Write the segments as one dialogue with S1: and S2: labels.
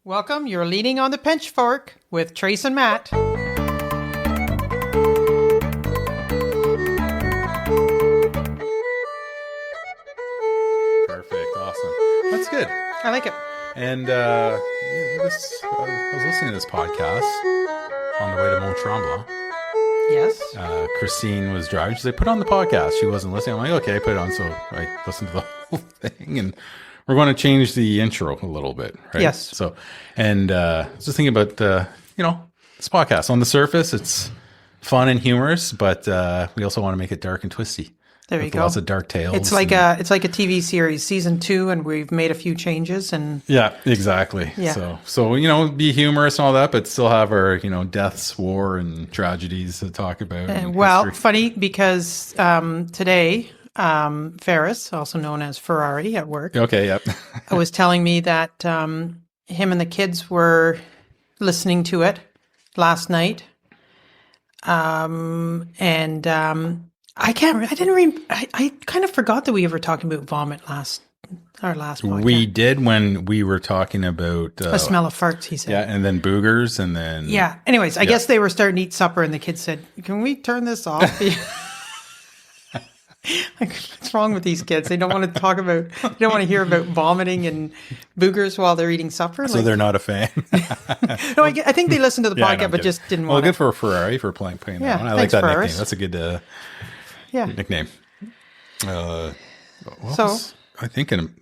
S1: Welcome. You're leaning on the Pitchfork with Trace and Matt.
S2: Perfect. Awesome. That's good.
S1: I like it.
S2: And I was listening to this podcast on the way to Mont Tremblant.
S1: Yes.
S2: Christine was driving. She said, put on the podcast. She wasn't listening. I'm like, okay, put it on. So I listened to the whole thing. And we're going to change the intro a little bit, right?
S1: Yes.
S2: So, and I was just thinking about, this podcast. On the surface, it's fun and humorous, but we also want to make it dark and twisty.
S1: There you go.
S2: Lots of dark tales.
S1: It's like a TV series, season 2, and we've made a few changes. And
S2: yeah, exactly.
S1: Yeah.
S2: So be humorous and all that, but still have our deaths, war, and tragedies to talk about.
S1: Funny because today, Ferris, also known as Ferrari at work,
S2: okay, yep,
S1: was telling me that him and the kids were listening to it last night, I kind of forgot that we ever talked about vomit last podcast.
S2: We did when we were talking about
S1: a smell of farts, he said.
S2: Yeah, and then boogers, and then
S1: Anyways, I guess they were starting to eat supper, and the kids said, "Can we turn this off?" Like, what's wrong with these kids? They don't want to hear about vomiting and boogers while they're eating supper.
S2: So they're not a fan.
S1: No, I think they listened to the podcast, but just didn't want.
S2: Well, good for Ferrari for playing that one. I like that nickname. That's a good nickname. I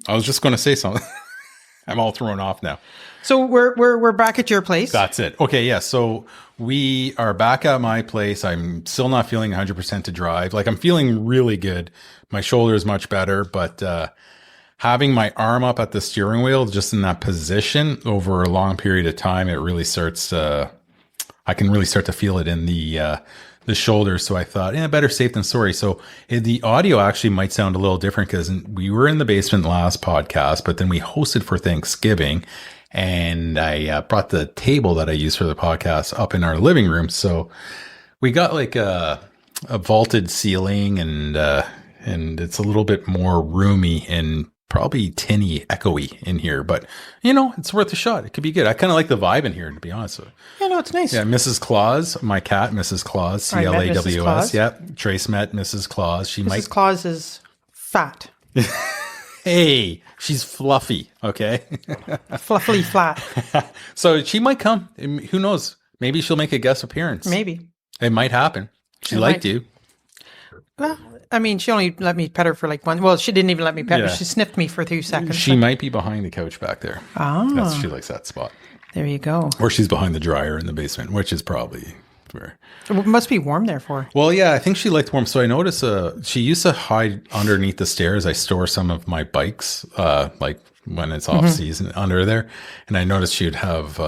S2: was just going to say something. I'm all thrown off now.
S1: So we're back at your place.
S2: That's it. Okay, yeah. So we are back at my place. I'm still not feeling 100% to drive. Like, I'm feeling really good. My shoulder is much better, but having my arm up at the steering wheel, just in that position over a long period of time, it really starts. I can really start to feel it in the shoulder. So I thought, better safe than sorry. So the audio actually might sound a little different because we were in the basement last podcast, but then we hosted for Thanksgiving. And I brought the table that I use for the podcast up in our living room. So we got like a vaulted ceiling, and it's a little bit more roomy and probably tinny, echoey in here. But, it's worth a shot. It could be good. I kind of like the vibe in here, to be honest with you.
S1: Yeah, no, it's nice.
S2: Yeah, Mrs. Claus, my cat, Mrs. Claus, Claws. Yeah, Trace met Mrs. Claus.
S1: Mrs. Claus is fat.
S2: Hey, she's fluffy, okay?
S1: Fluffily flat.
S2: So she might come. Who knows? Maybe she'll make a guest appearance.
S1: Maybe.
S2: It might happen. She liked you.
S1: Well, I mean, she only let me pet her for like one. Well, she didn't even let me pet her. She sniffed me for 2 seconds.
S2: She might be behind the couch back there.
S1: Oh.
S2: She likes that spot.
S1: There you go.
S2: Or she's behind the dryer in the basement, which is probably where.
S1: It must be warm there for her.
S2: Well, yeah, I think she liked warm. So I noticed she used to hide underneath the stairs. I store some of my bikes, like when it's off season, under there. And I noticed she would have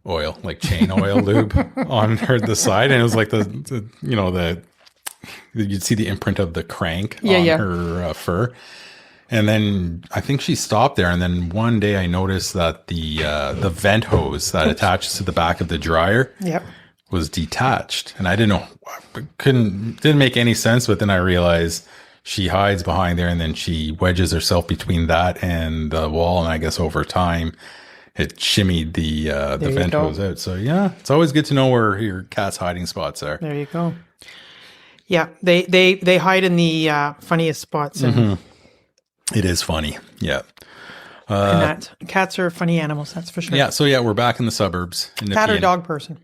S2: oil, like chain oil lube on the side. And it was like you'd see the imprint of the crank on her fur. And then I think she stopped there. And then one day I noticed that the vent hose that attaches to the back of the dryer was detached. And I didn't know, didn't make any sense. But then I realized she hides behind there, and then she wedges herself between that and the wall. And I guess over time it shimmied the vent hose out. So yeah, it's always good to know where your cat's hiding spots are.
S1: There you go. Yeah, they hide in the funniest spots. And
S2: It is funny. Yeah.
S1: And cats are funny animals, that's for sure.
S2: Yeah. So we're back in the suburbs.
S1: Cat or dog person?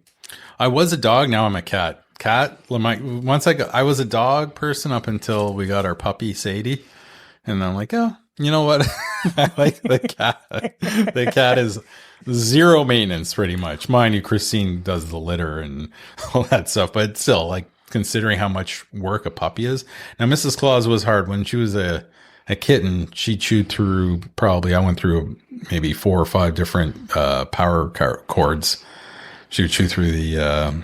S2: I was a dog. Now I'm a cat. I was a dog person up until we got our puppy Sadie, and I'm like, oh, you know what? I like the cat. The cat is zero maintenance, pretty much. Mind you, Christine does the litter and all that stuff, but still, like, considering how much work a puppy is. Now, Mrs. Claus was hard when she was a kitten. She chewed through I went through maybe 4 or 5 different power cords. She would chew through the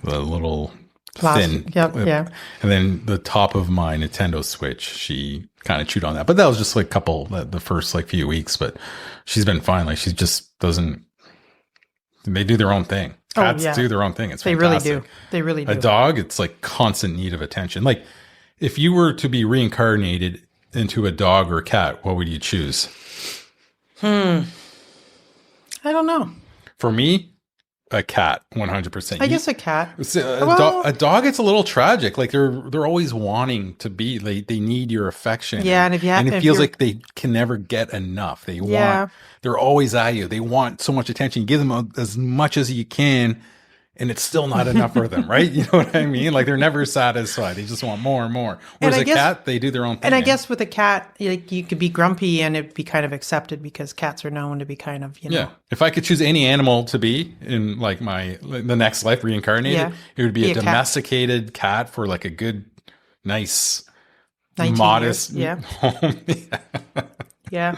S2: little thin,
S1: and
S2: then the top of my Nintendo Switch. She kind of chewed on that, but that was just like the first like few weeks. But she's been fine. Like, she just doesn't. They do their own thing. Cats do their own thing. It's fantastic.
S1: They really do.
S2: A dog, it's like constant need of attention. Like, if you were to be reincarnated into a dog or a cat, what would you choose?
S1: I I don't know.
S2: For me, a cat, 100%.
S1: I guess a cat.
S2: A
S1: Well,
S2: dog, it's a little tragic. Like they're always wanting to be. They need your affection,
S1: yeah, and if you
S2: and it
S1: if
S2: feels
S1: you're
S2: like they can never get enough. They want.
S1: yeah,
S2: They're always at you. They want so much attention. You give them as much as you can, and it's still not enough for them, right? You know what I mean? Like they're never satisfied. They just want more and more.
S1: and
S2: Whereas
S1: I
S2: a
S1: guess
S2: cat, they do their own thing.
S1: and I guess with a cat, like you could be grumpy and it'd be kind of accepted because cats are known to be kind of
S2: Yeah. If I could choose any animal to be in like the next life reincarnated,
S1: Yeah.
S2: it would be
S1: Be
S2: a
S1: a cat.
S2: domesticated cat for like a good, nice,
S1: 19
S2: modest
S1: years. Yeah.
S2: home.
S1: Yeah.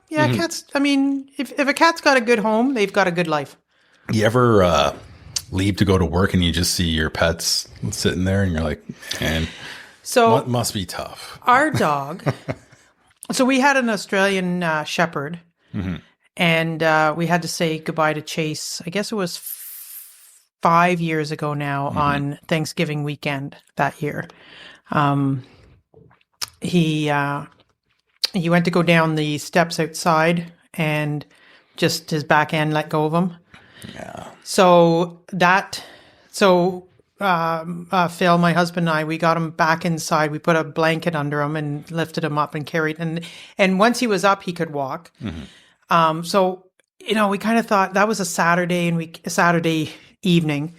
S1: Cats. I mean, if a cat's got a good home, they've got a good life.
S2: You ever leave to go to work and you just see your pets sitting there and you're like, man,
S1: So
S2: must be tough.
S1: our dog. So we had an Australian Shepherd, and we had to say goodbye to Chase. I guess it was 5 years ago now on Thanksgiving weekend that year. He went to go down the steps outside, and just his back end let go of him.
S2: Yeah.
S1: So Phil, my husband, and I, we got him back inside. We put a blanket under him and lifted him up and carried. And once he was up, he could walk. So we kind of thought that was a Saturday evening,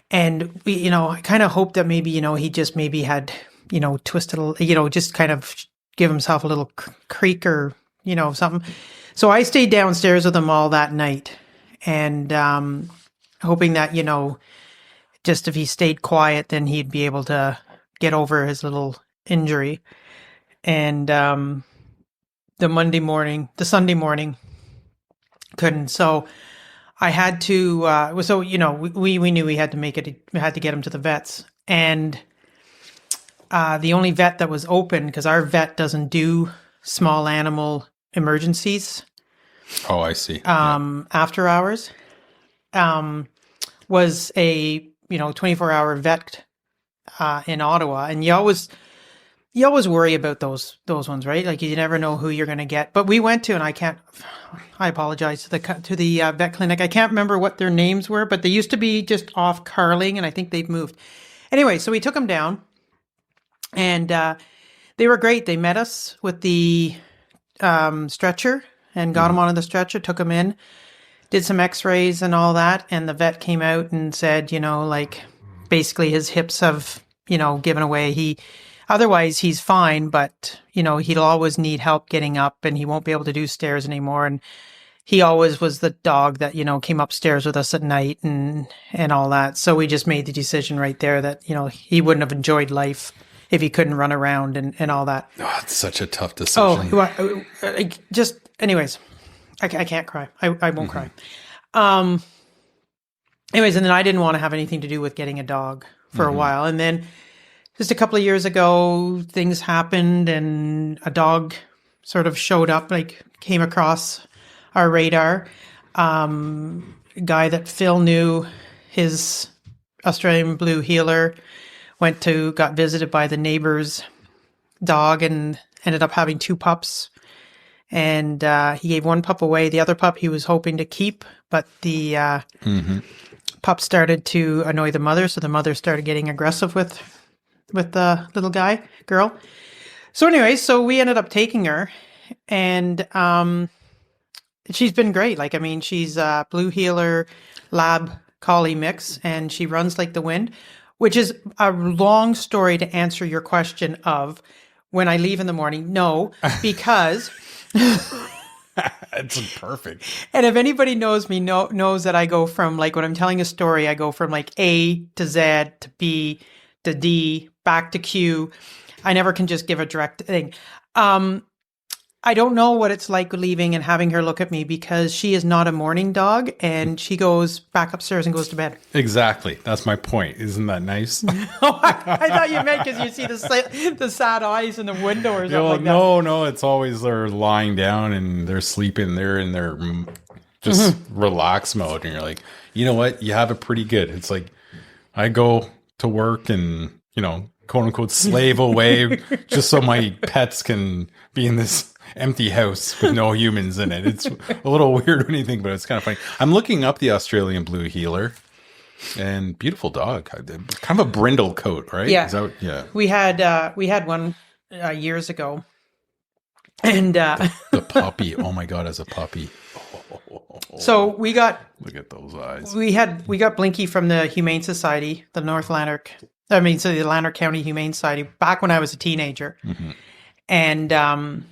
S1: and I kind of hoped that maybe he just maybe had twisted just kind of give himself a little creak or something. So I stayed downstairs with him all that night, and hoping that just if he stayed quiet, then he'd be able to get over his little injury. And the Sunday morning, couldn't. So I had to. We knew we had to we had to get him to the vets, and the only vet that was open, because our vet doesn't do small animal emergencies.
S2: Oh, I see.
S1: After hours, was a 24-hour vet in Ottawa, and you always worry about those ones, right? Like you never know who you're going to get. But we went to, and I apologize to the vet clinic. I can't remember what their names were, but they used to be just off Carling, and I think they've moved. Anyway, so we took them down, and they were great. They met us with the stretcher and got him onto the stretcher, took him in, did some x-rays and all that. And the vet came out and said, basically his hips have, given away. Otherwise he's fine, but, he'll always need help getting up, and he won't be able to do stairs anymore. And he always was the dog that, came upstairs with us at night and all that. So we just made the decision right there that, he wouldn't have enjoyed life if he couldn't run around and all that.
S2: Oh, it's such a tough decision.
S1: Anyways, I can't cry. I won't cry. Anyways, and then I didn't want to have anything to do with getting a dog for a while. And then just a couple of years ago, things happened, and a dog sort of showed up, came across our radar. A guy that Phil knew, his Australian Blue Heeler, got visited by the neighbor's dog and ended up having 2 pups. And he gave 1 pup away. The other pup he was hoping to keep, but the pup started to annoy the mother, so the mother started getting aggressive with the little girl. So anyway, we ended up taking her, and she's been great. She's a Blue Heeler Lab Collie mix, and she runs like the wind, which is a long story to answer your question of when I leave in the morning. No, because...
S2: It's perfect.
S1: And if anybody knows me, knows that I go from, when I'm telling a story, I go from A to Z to B to D, back to Q. I never can just give a direct thing. I don't know what it's like leaving and having her look at me, because she is not a morning dog, and she goes back upstairs and goes to bed.
S2: Exactly. That's my point. Isn't that nice?
S1: I thought you meant because you see the sad eyes in the window or something like that.
S2: No. It's always they're lying down and they're sleeping. They're in their just relax mode. And you're like, you know what? You have it pretty good. It's like I go to work and, quote unquote slave away just so my pets can be in this empty house with no humans in it. It's a little weird when you think, but it's kind of funny. I'm looking up the Australian Blue Heeler, and beautiful dog, kind of a brindle coat, right?
S1: Yeah,
S2: yeah.
S1: We had one years ago, and
S2: the puppy. Oh my god, as a puppy.
S1: So we got,
S2: look at those eyes.
S1: We got Blinky from the Humane Society, the the Lanark County Humane Society, back when I was a teenager.
S2: Mm-hmm.
S1: And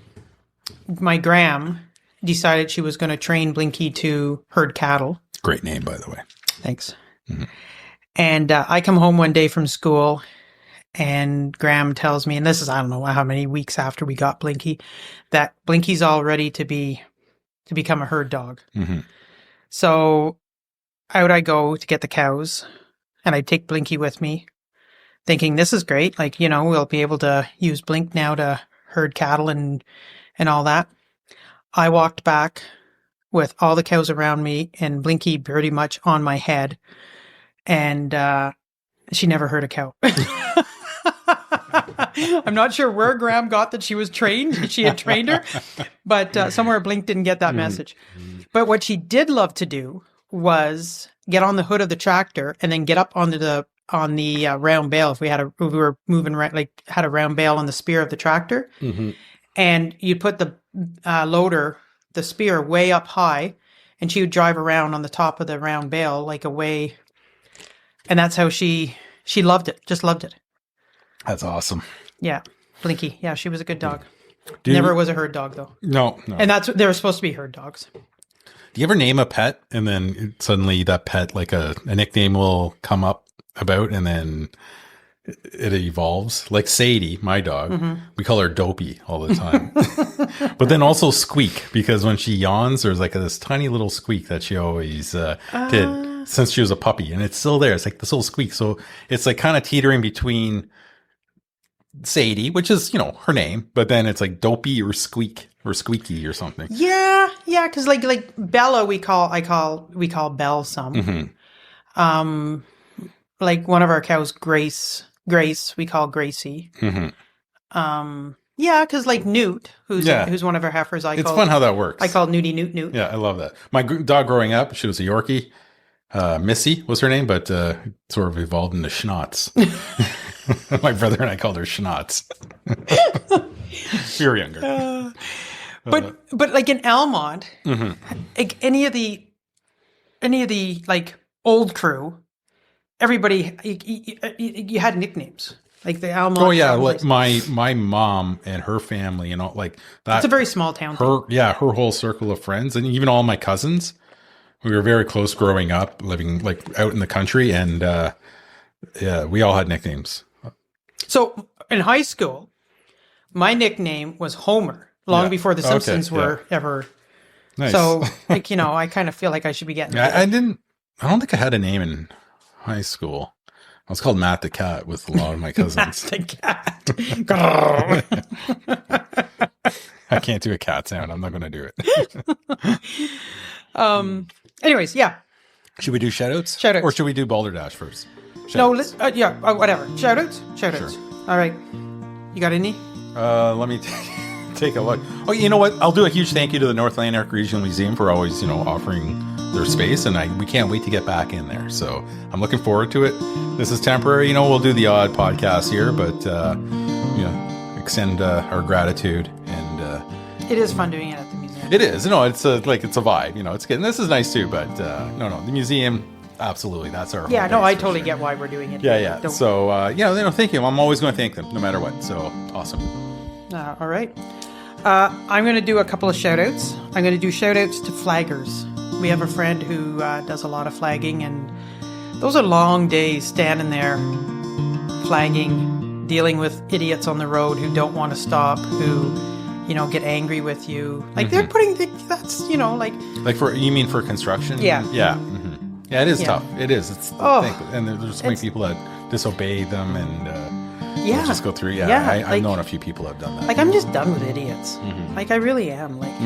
S1: my Gram decided she was going to train Blinky to herd cattle.
S2: Great name, by the way.
S1: Thanks.
S2: Mm-hmm.
S1: And I come home one day from school, and Graham tells me, and this is, I don't know how many weeks after we got Blinky, that Blinky's all ready to become a herd dog.
S2: Mm-hmm.
S1: So out I go to get the cows, and I take Blinky with me, thinking this is great. Like, we'll be able to use Blink now to herd cattle and all that. I walked back with all the cows around me and Blinky pretty much on my head. And she never heard a cow. I'm not sure where Graham got that she was trained. She had trained her, but somewhere Blink didn't get that message. But what she did love to do was get on the hood of the tractor and then get up on the round bale. If we were moving right, like had a round bale on the spear of the tractor, and you'd put the the spear way up high, and she would drive around on the top of the round bale like a way. And that's how she loved it. Just loved it.
S2: That's awesome.
S1: Yeah. Blinky. Yeah, she was a good dog. Never was a herd dog, though.
S2: No.
S1: And they were supposed to be herd dogs.
S2: Do you ever name a pet and then suddenly that pet, like a nickname will come up about and then it evolves? Like Sadie, my dog, we call her Dopey all the time. But then also Squeak, because when she yawns, there's like this tiny little squeak that she always did since she was a puppy. And it's still there. It's like this little squeak. So it's like kind of teetering between Sadie, which is, her name, but then it's like Dopey or Squeak or Squeaky or something.
S1: Yeah, because like Bella, we call Belle some. Like one of our cows, Grace, we call Gracie. Yeah, because like Newt, who's one of our heifers,
S2: it's fun how that works.
S1: I call Newty Newt.
S2: Yeah, I love that. My dog growing up, she was a Yorkie. Missy was her name, but sort of evolved into Schnotz. My brother and I called her Schnotz. We were younger.
S1: But like in Almont, like any of the like old crew, everybody you had nicknames. Like the Almont.
S2: Oh yeah, like my mom and her family, like that.
S1: It's a very small town.
S2: Her whole circle of friends, and even all my cousins. We were very close growing up, living like out in the country, and yeah, we all had nicknames.
S1: So in high school, my nickname was Homer, long before the Simpsons were ever.
S2: Nice.
S1: So like, I kind of feel like I should be getting.
S2: I don't think I had a name in high school. I was called Matt the Cat with a lot of my cousins.
S1: Matt the Cat.
S2: I can't do a cat sound. I'm not going to do it.
S1: Anyways, yeah.
S2: Should we do shoutouts?
S1: Shoutouts.
S2: Or should we do Balderdash first?
S1: No, let's, whatever. Shoutouts? Shoutouts.
S2: Sure.
S1: All right. You got any?
S2: Let me take a look. Oh, you know what? I'll do a huge thank you to the North Lanark Regional Museum for always, offering their space, and we can't wait to get back in there. So I'm looking forward to it. This is temporary. We'll do the odd podcast here, but extend our gratitude. And
S1: it is fun doing it at the museum.
S2: It is. It's a vibe. It's good. And this is nice too. But no, the museum. Absolutely, that's our.
S1: Yeah, no, I totally get why we're doing it.
S2: Yeah. So, thank you. I'm always going to thank them, no matter what. So awesome.
S1: All right. I'm going to do a couple of shout outs. I'm going to do shout outs to flaggers. We have a friend who does a lot of flagging, and those are long days standing there flagging, dealing with idiots on the road who don't want to stop, who, get angry with you. Like they're putting that's,
S2: Like for construction?
S1: Yeah.
S2: Yeah. Yeah, it is tough. It is. It's and there's so many people that disobey them and just go through. Yeah, I've known a few people that have done that.
S1: Like I'm just done with idiots. Like I really am. Like,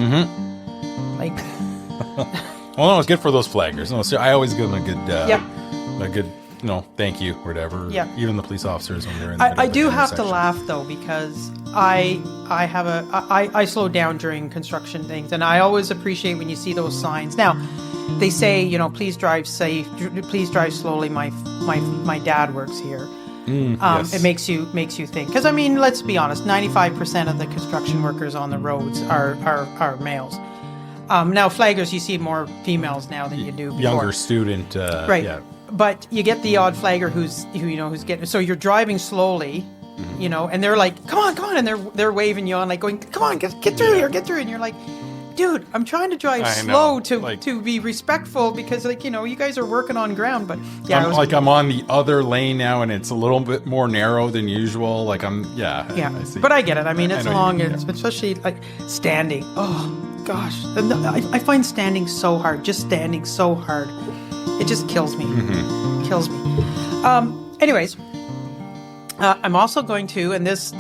S2: well, no, it's good for those flaggers. No, so I always give them a good no, thank you, whatever.
S1: Yeah.
S2: Even the police officers when they're in the middle
S1: I
S2: of
S1: do
S2: an
S1: have to
S2: intersection.
S1: laugh though, because I slow down during construction things, and I always appreciate when you see those signs. Now, they say, you know, please drive safe, please drive slowly. My dad works here.
S2: Yes.
S1: It makes you think, because I mean, let's be honest, 95% of the construction workers on the roads are males. Now flaggers, you see more females now than you do before.
S2: Younger student,
S1: Right.
S2: Yeah.
S1: But you get the odd flagger who's getting, so you're driving slowly, you know, and they're like, come on, and they're waving you on, like going, come on, get through here, get through, and you're like, dude, I'm trying to drive slow to be respectful, because, like, you know, you guys are working on ground. But yeah,
S2: I'm on the other lane now, and it's a little bit more narrow than usual. Like
S1: yeah.
S2: I see.
S1: But I get it. I mean, it's
S2: I know
S1: long,
S2: you-
S1: especially like standing. Oh gosh, and I find standing so hard. Just standing so hard, it just kills me. Kills me. Anyways, I'm also going to, and this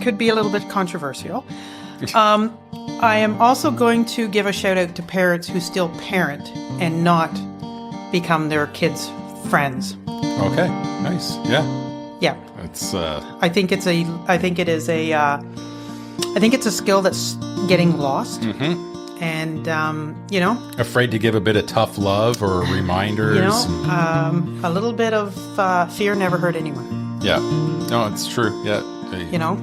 S1: could be a little bit controversial. I am also going to give a shout out to parents who still parent and not become their kids' friends.
S2: Okay, nice. Yeah,
S1: Yeah,
S2: it's
S1: I think it is a skill that's getting lost. And you know,
S2: afraid to give a bit of tough love or reminders.
S1: you know, a little bit of fear never hurt anyone.
S2: Yeah, no, it's true. Yeah,
S1: You know,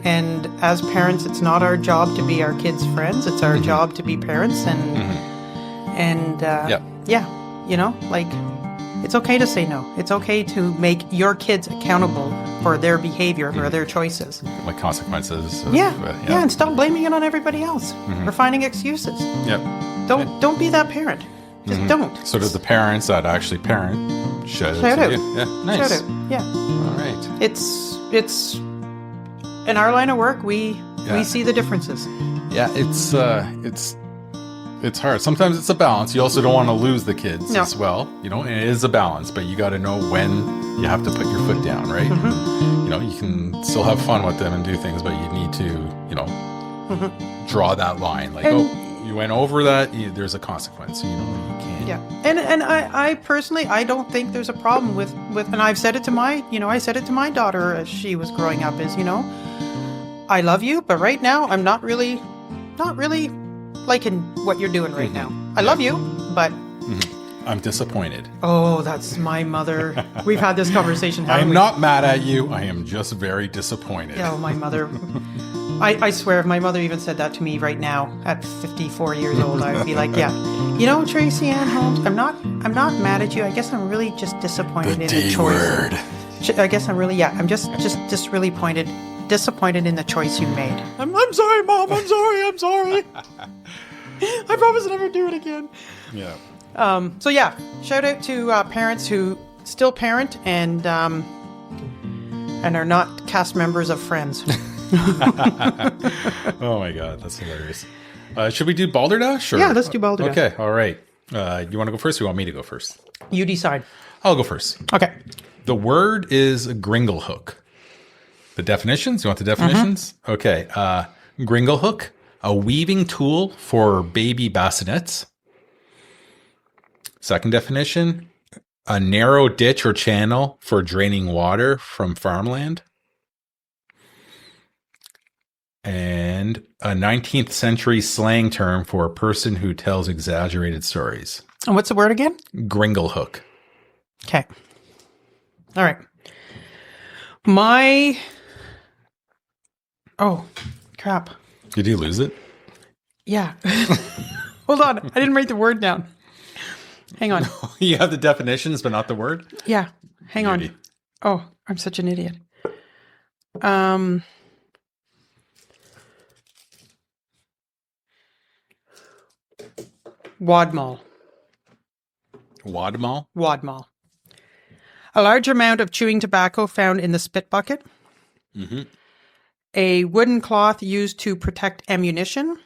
S1: and as parents, it's not our job to be our kids' friends. It's our job to be parents, and yeah, you know, like, it's okay to say no. It's okay to make your kids accountable for their behavior, for their choices.
S2: like consequences. Of,
S1: Yeah,
S2: yeah.
S1: and stop blaming it on everybody else or finding excuses.
S2: Yep.
S1: Don't be that parent. Just don't.
S2: So do the parents that actually parent shout
S1: Shout
S2: out
S1: out.
S2: to you. Yeah, nice.
S1: Shout out. Yeah.
S2: All right.
S1: It's in our line of work, we see the differences.
S2: Yeah, it's hard. Sometimes it's a balance. You also don't want to lose the kids
S1: No.
S2: as well. You know, and it is a balance, but you got to know when you have to put your foot down, right? You know, you can still have fun with them and do things, but you need to, you know, draw that line. Like, you went over that, there's a consequence. You know, you can't.
S1: Yeah. And I personally, I don't think there's a problem with, and I've said it to I said it to my daughter as she was growing up, is, you know, I love you, but right now I'm not really liking what you're doing right now. I love you, but
S2: I'm disappointed.
S1: oh, that's my mother. We've had this conversation. haven't
S2: I'm
S1: we?
S2: not mad at you. I am just very disappointed.
S1: Oh, my mother. I swear, if my mother even said that to me right now at 54 years old, I'd be like, yeah, you know, Tracy Ann Holmes, I'm not mad at you. I guess I'm really just disappointed in the
S2: D
S1: choice.
S2: word.
S1: I guess I'm really, I'm just really disappointed in the choice you made. I'm sorry, Mom. I'm sorry. I promise never do it again.
S2: Yeah.
S1: So yeah, shout out to parents who still parent and are not cast members of Friends.
S2: Oh my God, that's hilarious. Should we do Balderdash? Or?
S1: Yeah, let's do Balderdash.
S2: Okay, all right. You want to go first or you want me to go first?
S1: You decide.
S2: I'll go first.
S1: Okay.
S2: The word is gringlehook. The definitions? You want the definitions? Okay. Gringlehook, a weaving tool for baby bassinets. Second definition, a narrow ditch or channel for draining water from farmland. And a 19th century slang term for a person who tells exaggerated stories.
S1: And what's the word again?
S2: Gringlehook.
S1: Okay. All right. Oh, crap.
S2: Did you lose it?
S1: Yeah. Hold on. I didn't write the word down. Hang on.
S2: You have the definitions, but not the word?
S1: Yeah. Hang
S2: Beauty.
S1: on. Oh, I'm such an idiot. Wadmal.
S2: Wadmal?
S1: Wadmal. A large amount of chewing tobacco found in the spit bucket. A wooden cloth used to protect ammunition.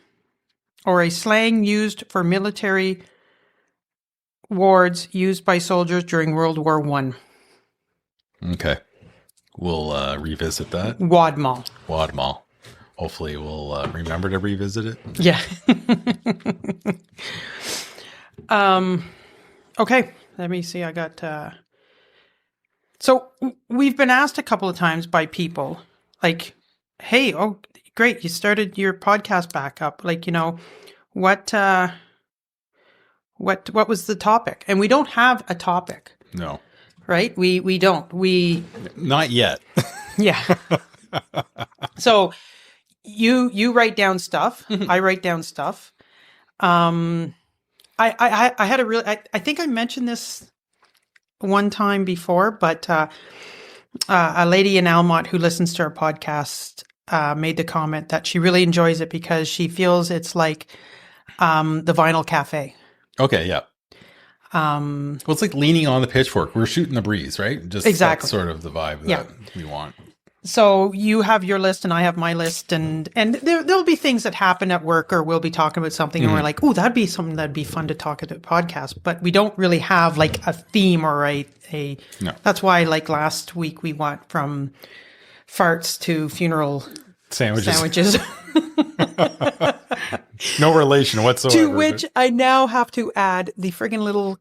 S1: Or a slang used for military wards used by soldiers during World War I.
S2: Okay. We'll revisit that.
S1: Wadmal.
S2: Wadmal. Hopefully we'll remember to revisit it.
S1: Yeah. Okay. Let me see. I got. So we've been asked a couple of times by people, like, "Hey, oh, great, you started your podcast back up. Like, what was the topic?" And we don't have a topic,
S2: No,
S1: right? We don't.
S2: not yet.
S1: Yeah. So you write down stuff. I write down stuff. I had I think I mentioned this one time before, but a lady in Almont who listens to our podcast made the comment that she really enjoys it because she feels it's like the Vinyl Cafe.
S2: Okay, yeah. Well, it's like leaning on the pitchfork. We're shooting the breeze, right? Just
S1: Exactly.
S2: That's sort of the vibe that we want.
S1: So you have your list and I have my list, and there'll be things that happen at work, or we'll be talking about something and we're like, oh, that'd be something that'd be fun to talk at the podcast. But we don't really have like a theme or a
S2: No.
S1: That's why like last week we went from farts to funeral sandwiches.
S2: No relation whatsoever.
S1: To which I now have to add the friggin' little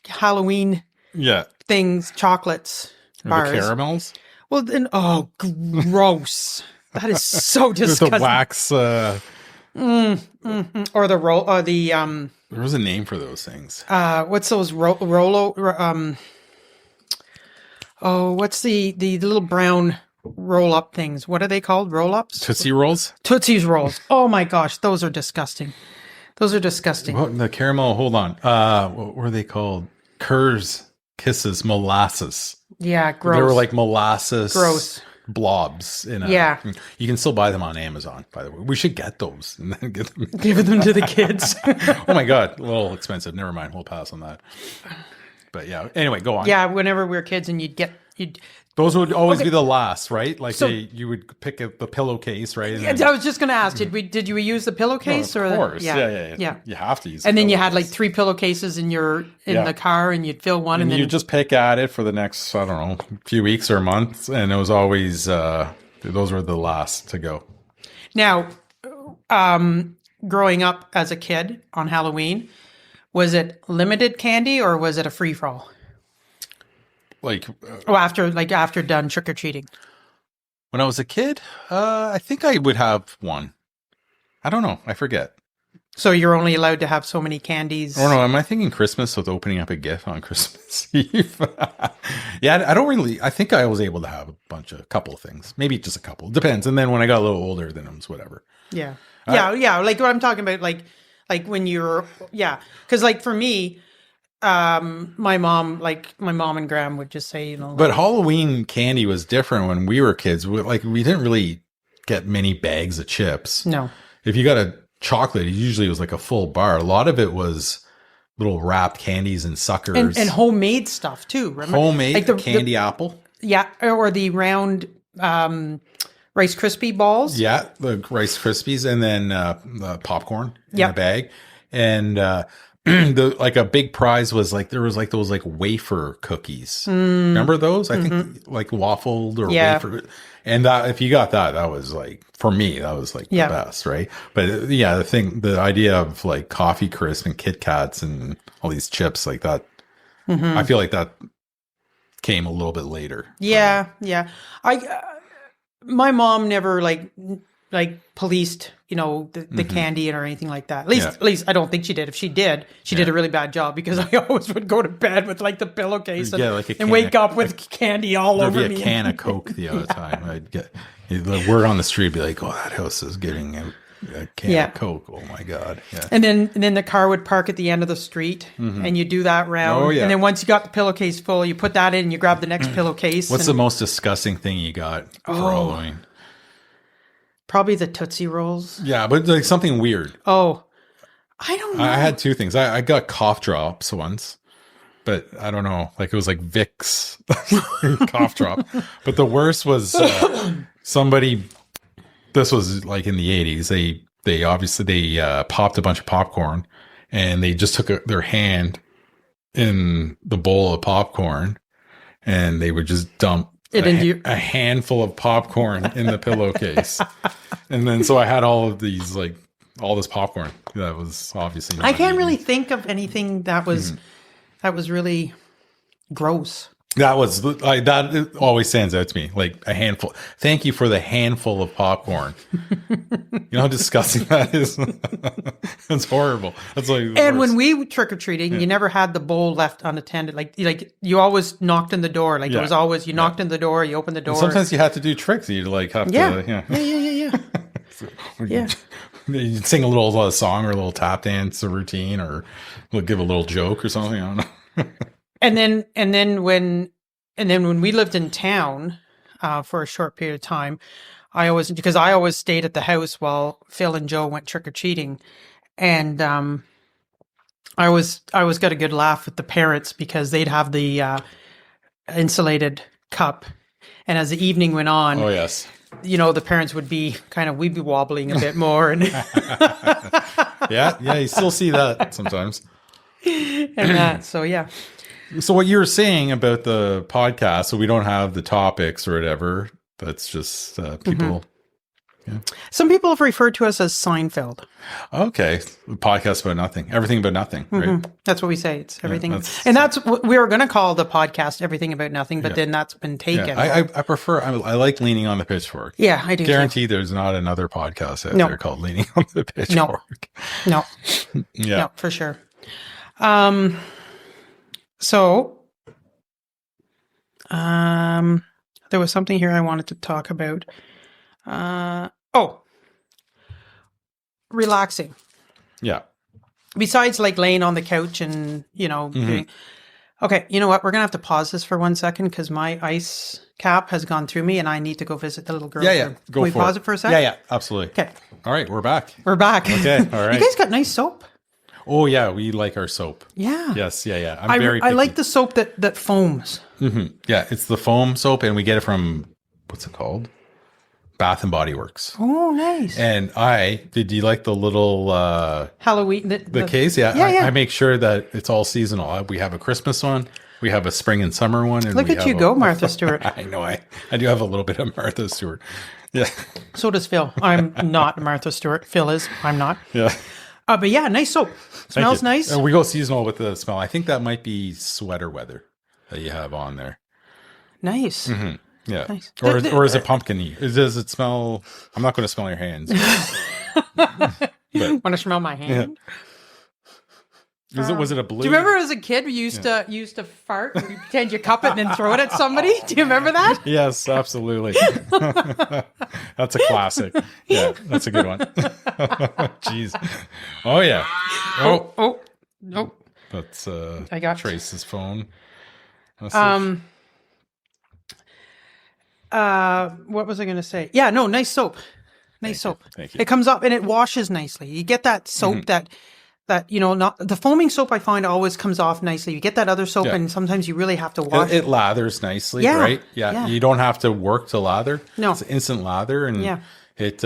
S1: Halloween things, chocolates, bars.
S2: The caramels?
S1: Well, then, oh, gross. That is so disgusting.
S2: The wax.
S1: Or the roll, or the,
S2: There was a name for those things.
S1: what's those what's the little brown roll-up things? What are they called? Roll-ups?
S2: Tootsie Rolls?
S1: Tootsie's Rolls. Oh my gosh, those are disgusting. Those are disgusting.
S2: What, the caramel, hold on. What were they called? Kurz Kisses Molasses.
S1: Yeah, gross.
S2: They were like molasses.
S1: Gross.
S2: Blobs. You can still buy them on Amazon, by the way. We should get those and then get them.
S1: Give them to the kids.
S2: Oh my God. A little expensive. Never mind. We'll pass on that. But yeah. Anyway, go on.
S1: Yeah, whenever we were kids and
S2: Those would always be the last, right? Like you would pick up the pillowcase, right? And
S1: I was just going to ask, did you use the pillowcase?
S2: of course.
S1: Yeah.
S2: You have to use
S1: And then you had like 3 pillowcases in the car and you'd fill one. And then
S2: you just pick at it for the next, I don't know, few weeks or months. And it was always, those were the last to go.
S1: Now, growing up as a kid on Halloween, was it limited candy or was it a free-for-all? After done trick-or-treating.
S2: When I was a kid, I think I would have one. I don't know. I forget.
S1: So you're only allowed to have so many candies?
S2: Oh no, am I thinking Christmas with opening up a gift on Christmas Eve? Yeah, I think I was able to have a couple of things. Maybe just a couple. Depends. And then when I got a little older, then it was whatever.
S1: Yeah. Like what I'm talking about, like when you're, because like for me, my mom and Graham would just say,
S2: But Halloween candy was different when we were kids. We didn't really get many bags of chips.
S1: No.
S2: If you got a chocolate, it usually was like a full bar. A lot of it was little wrapped candies and suckers.
S1: And homemade stuff too. Remember?
S2: Homemade, like the candy apple.
S1: Yeah. Or the round, Rice Krispie balls.
S2: Yeah. The Rice Krispies and then, the popcorn in a bag. And, like a big prize was like there was like those like wafer cookies. Remember those? I think like waffled or wafer. And that if you got that was like for me that was like the best, right? But the idea of like Coffee Crisp and Kit Kats and all these chips like that, I feel like that came a little bit later.
S1: Yeah, my mom never like policed, the candy or anything like that. At least I don't think she did. If she did, she did a really bad job because I always would go to bed with like the pillowcase and wake up with candy all over me.
S2: There'd be a can of Coke the other time. I'd get the word on the street, be like, "Oh, that house is getting a can of Coke." Oh my God! Yeah.
S1: And then the car would park at the end of the street, and you do that round.
S2: Oh yeah.
S1: And then once you got the pillowcase full, you put that in, and you grab the next pillowcase.
S2: What's the most disgusting thing you got for Halloween?
S1: Probably the Tootsie Rolls.
S2: Yeah, but like something weird.
S1: Oh, I don't know.
S2: I had 2 things. I got cough drops once, but I don't know. Like it was like Vicks cough drop. But the worst was somebody. This was like in the 80s. They obviously popped a bunch of popcorn, and they just took their hand in the bowl of popcorn, and they would just dump a handful of popcorn in the pillowcase. And then so I had all this popcorn that was obviously not
S1: I can't
S2: eaten.
S1: really think of anything that was That was really gross.
S2: That was like that. It always stands out to me, like a handful. Thank you for the handful of popcorn. You know how disgusting that is. That's horrible. That's like.
S1: And when we trick or treating, you never had the bowl left unattended. Like you always knocked on the door. Like it was always you knocked on the door, you opened the door.
S2: And sometimes you had to do tricks. You like have to.
S1: Yeah. Yeah.
S2: You'd sing a little song or a little tap dance or routine, or give a little joke or something. I don't know.
S1: And then when we lived in town for a short period of time, I always stayed at the house while Phil and Joe went trick or treating, and I always got a good laugh with the parents because they'd have the insulated cup, and as the evening went on,
S2: Oh yes,
S1: the parents would be we'd be wobbling a bit more, and
S2: yeah, you still see that sometimes.
S1: and that. So yeah.
S2: So what you were saying about the podcast, so we don't have the topics or whatever. That's just people. Yeah.
S1: Some people have referred to us as Seinfeld.
S2: Okay, podcast about nothing, everything about nothing, right?
S1: That's what we say. It's everything, and that's what we were going to call the podcast "Everything About Nothing," but then that's been taken.
S2: Yeah. I prefer. I like leaning on the pitchfork.
S1: Yeah, I do.
S2: Guarantee there's not another podcast out there called "Leaning on the Pitchfork."
S1: No.
S2: Yeah,
S1: no, for sure. So, there was something here I wanted to talk about. Relaxing.
S2: Yeah.
S1: Besides like laying on the couch and, okay, you know what? We're going to have to pause this for 1 second because my ice cap has gone through me and I need to go visit the little girl.
S2: Yeah.
S1: Can we pause it for a second?
S2: Yeah, absolutely.
S1: Okay.
S2: All right, we're back.
S1: We're back.
S2: Okay, all right.
S1: You guys got nice soap.
S2: Oh yeah, we like our soap.
S1: Yeah.
S2: Yes, yeah.
S1: I like the soap that foams.
S2: Mm-hmm. Yeah, it's the foam soap, and we get it from what's it called? Bath and Body Works.
S1: Oh, nice.
S2: And did you like the little
S1: Halloween
S2: the case? Yeah, I make sure that it's all seasonal. We have a Christmas one, we have a spring and summer one. And
S1: look at you go, Martha Stewart.
S2: I know. I do have a little bit of Martha Stewart. Yeah.
S1: So does Phil. I'm not Martha Stewart. Phil is. I'm not.
S2: Yeah.
S1: But yeah, nice soap. Smells nice.
S2: We go seasonal with the smell. I think that might be sweater weather that you have on there.
S1: Nice.
S2: Mm-hmm. Yeah.
S1: Nice.
S2: Or is it pumpkin-y? Does it smell? I'm not going to smell your hands.
S1: Want to smell my hand?
S2: Yeah. Was it a blue?
S1: Do you remember as a kid we used to fart and you pretend you cup it and then throw it at somebody? Do you remember that?
S2: Yes, absolutely. That's a classic. Yeah, that's a good one. Jeez. Oh yeah.
S1: Oh. Nope.
S2: That's
S1: I got
S2: Trace's phone.
S1: What was I going to say? Yeah, no, nice soap. Nice soap.
S2: Thank you.
S1: It comes up and it washes nicely. You get that soap that not the foaming soap. I find always comes off nicely. You get that other soap, and sometimes you really have to wash
S2: it. Lathers nicely, right? Yeah. You don't have to work to lather.
S1: No,
S2: it's instant lather, and it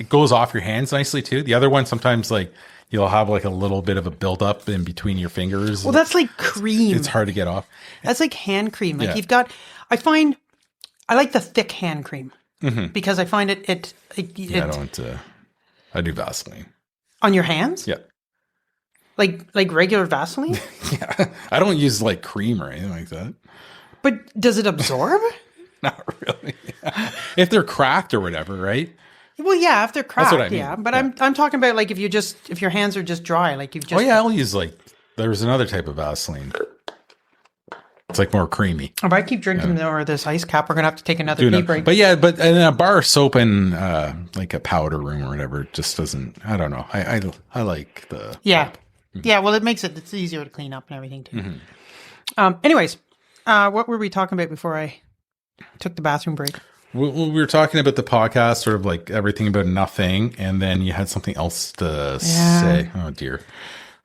S2: goes off your hands nicely too. The other one sometimes like you'll have like a little bit of a buildup in between your fingers.
S1: Well, that's like cream.
S2: It's hard to get off.
S1: That's like hand cream. Like you've got. I like the thick hand cream because I find it.
S2: I do Vaseline.
S1: On your hands?
S2: Yeah.
S1: Like regular Vaseline?
S2: Yeah. I don't use like cream or anything like that.
S1: But does it absorb?
S2: Not really. If they're cracked or whatever, right?
S1: Well, yeah, if they're cracked,
S2: That's what I mean.
S1: yeah. But I'm talking about like if your hands are just dry, like you've just.
S2: Oh yeah, I'll use there's another type of Vaseline. It's like more creamy.
S1: If I keep drinking more of this ice cap, we're gonna have to take another pee break.
S2: But yeah, and a bar soap in like a powder room or whatever just doesn't. I don't know. I like the
S1: yeah. Well, it's easier to clean up and everything too. Anyways, what were we talking about before I took the bathroom break?
S2: We were talking about the podcast, sort of like everything about nothing, and then you had something else to say. Oh dear.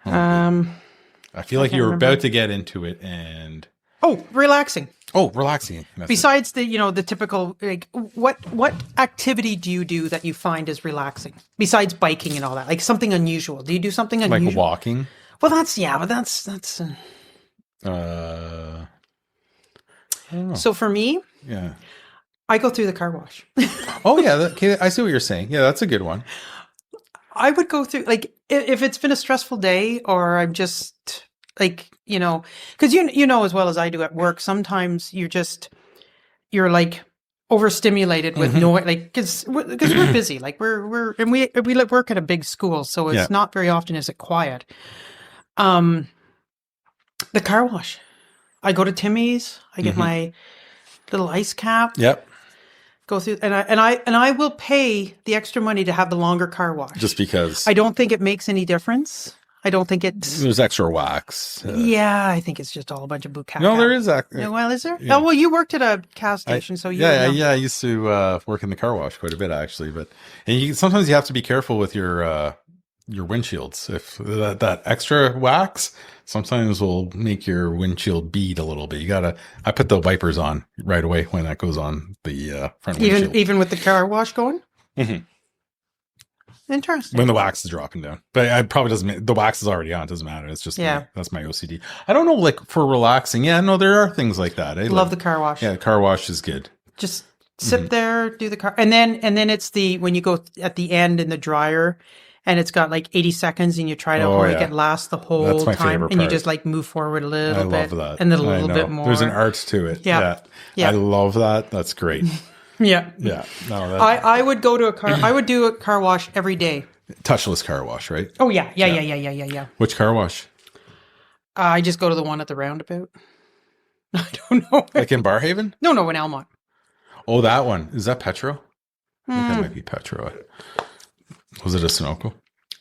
S2: I feel like you were about to get into it and.
S1: Oh, relaxing.
S2: Oh, relaxing.
S1: Besides the typical, like, what activity do you do that you find is relaxing? Besides biking and all that, like something unusual. Do you do something unusual?
S2: Like walking?
S1: Well, that's.
S2: I don't know.
S1: So for me, I go through the car wash.
S2: Oh yeah, I see what you're saying. Yeah, that's a good one.
S1: I would go through, like, if it's been a stressful day or I'm just like, because you know as well as I do at work, sometimes you're like overstimulated with noise, like because we're busy, like and we work at a big school, so it's not very often is it quiet. The car wash, I go to Timmy's, I get my little ice cap.
S2: Yep.
S1: Go through, and I will pay the extra money to have the longer car wash.
S2: Just because
S1: I don't think it makes any difference. I don't think
S2: there's extra wax.
S1: Yeah, I think it's just all a bunch of bukkake.
S2: No, there is.
S1: Well, is there?
S2: Yeah.
S1: Oh, well, you worked at a gas station, so
S2: I used to work in the car wash quite a bit actually, and sometimes you have to be careful with your windshields. If that extra wax sometimes will make your windshield bead a little bit. I put the wipers on right away when that goes on the front windshield.
S1: Even with the car wash going? Mm-hmm. Interesting.
S2: When the wax is dropping down. But it probably doesn't, the wax is already on. It doesn't matter. It's just, that's my OCD. I don't know, like for relaxing. Yeah, no, there are things like that. I
S1: love the car wash.
S2: Yeah, the car wash is good.
S1: Just sit there, do the car. And then it's when you go at the end in the dryer and it's got like 80 seconds and you try to make it last the whole
S2: That's my
S1: time.
S2: favorite
S1: And
S2: part.
S1: you just like move forward a little bit.
S2: I love that.
S1: And then a little bit more.
S2: There's an art to it. Yeah. I love that. That's great.
S1: Yeah.
S2: Yeah. No,
S1: I would go to I would do a car wash every day.
S2: Touchless car wash, right?
S1: Oh, yeah. Yeah.
S2: Which car wash?
S1: I just go to the one at the roundabout. I don't know.
S2: Like in Barhaven?
S1: No, in Almont.
S2: Oh, that one. Is that Petro? I think that might be Petro. Was it a Sunoco?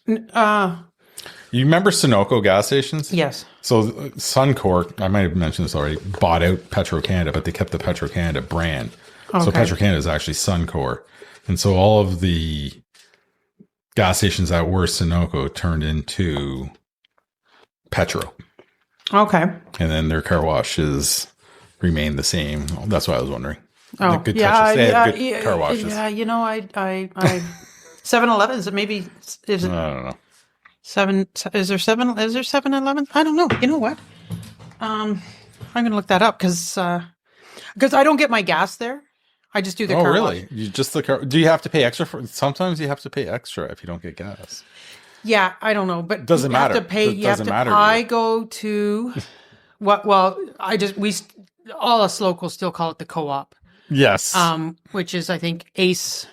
S2: You remember Sunoco gas stations?
S1: Yes.
S2: So Suncor, I might have mentioned this already, bought out Petro-Canada, but they kept the Petro-Canada brand. Okay. So Petro-Canada is actually Suncor. And so all of the gas stations that were Sunoco turned into Petro.
S1: Okay.
S2: And then their car washes remained the same. That's what I was wondering.
S1: Oh,
S2: good touches. They had good car washes.
S1: Yeah, I 7-Eleven, is it maybe, is it?
S2: I don't know.
S1: Is there 7-Eleven? I don't know. You know what? I'm going to look that up because I don't get my gas there. I just do the car
S2: really?
S1: wash.
S2: You just the car? Do you have to pay extra for? Sometimes you have to pay extra if you don't get gas.
S1: Yeah, I don't know, but
S2: doesn't matter.
S1: Have to pay.
S2: Doesn't matter.
S1: I go to what? Well, all us locals still call it the co-op.
S2: Yes.
S1: Which is I think Ace.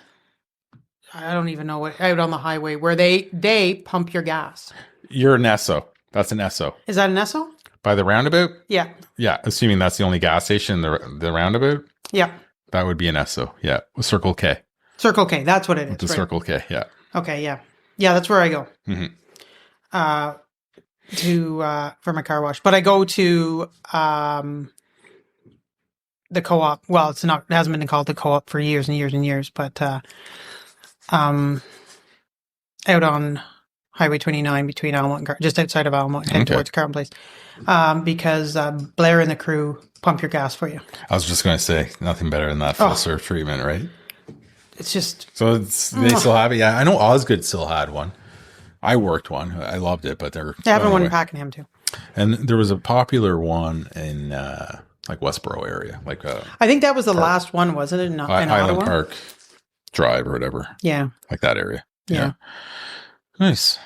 S1: I don't even know what out on the highway where they pump your gas.
S2: You're an Esso. That's an Esso.
S1: Is that an Esso?
S2: By the roundabout?
S1: Yeah.
S2: Yeah. Assuming that's the only gas station in the roundabout.
S1: Yeah.
S2: That would be an Esso. Yeah. Circle K.
S1: Circle K. That's what it is.
S2: The right? Circle K. Yeah.
S1: Okay. Yeah. Yeah. That's where I go. For my car wash, but I go to the co-op. Well, it hasn't been called the co-op for years and years and years, but out on Highway 29 between Almont and just outside of Almont, head towards Carlton Place, because Blair and the crew pump your gas for you.
S2: I was just going to say nothing better than that full serve treatment, right?
S1: It's just
S2: so they still have it. Yeah, I know Osgood still had one. I worked one. I loved it, but they're
S1: having one in Pakenham too.
S2: And there was a popular one in like Westboro area, like
S1: I think that was the last one, wasn't it? In
S2: Island
S1: Ottawa?
S2: Park Drive or whatever.
S1: Yeah,
S2: like that area.
S1: Yeah.
S2: Nice.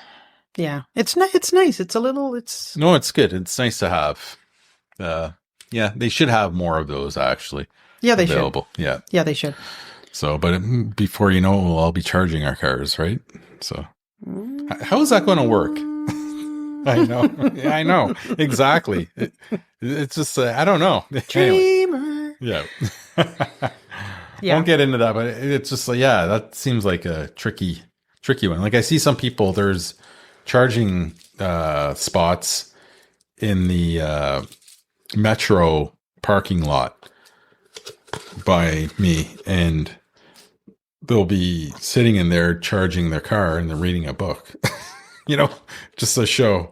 S1: Yeah, it's nice. It's a little.
S2: No, it's good. It's nice to have. Yeah, they should have more of those actually.
S1: Yeah, they
S2: available.
S1: should.
S2: Yeah,
S1: they should.
S2: So, but before you know it, we'll all be charging our cars, right? So, how is that going to work? I know. Yeah, I know. Exactly. It's just, I don't know.
S1: Dreamer.
S2: Anyway. Yeah. Won't get into that, but it's just like, yeah, that seems like a tricky one. Like I see some people, there's charging spots in the metro parking lot by me, and they'll be sitting in there charging their car and they're reading a book, just a show.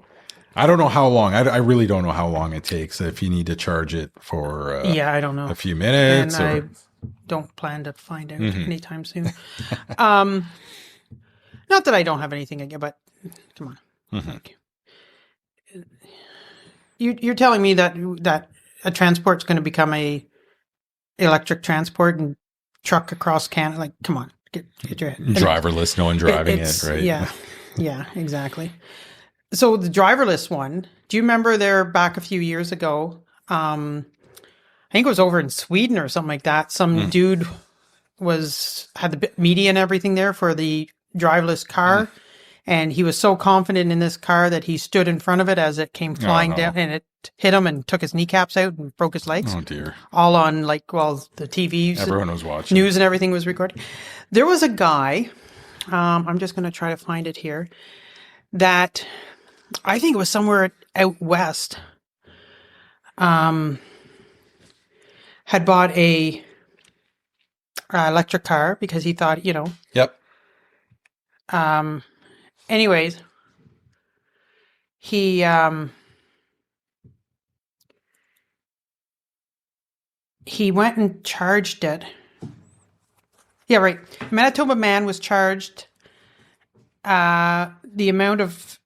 S2: I don't know how long. I really don't know how long it takes if you need to charge it for
S1: I don't know,
S2: a few minutes.
S1: And I don't plan to find out anytime soon. Not that I don't have anything again, but come on. You're telling me that a transport's going to become a electric transport and truck across Canada? Like, come on, get your head.
S2: Driverless, no one driving it, right?
S1: Yeah, exactly. So the driverless one, do you remember there back a few years ago? I think it was over in Sweden or something like that. Some dude had the media and everything there for the driverless car. And he was so confident in this car that he stood in front of it as it came flying down, and it hit him and took his kneecaps out and broke his legs.
S2: Oh dear.
S1: All on the TV.
S2: Everyone was watching.
S1: News and everything was recording. There was a guy, I'm just going to try to find it here, that I think it was somewhere out west, had bought a electric car because he thought,
S2: Yep.
S1: Anyways, he went and charged it. Yeah, right. A Manitoba man was charged the amount of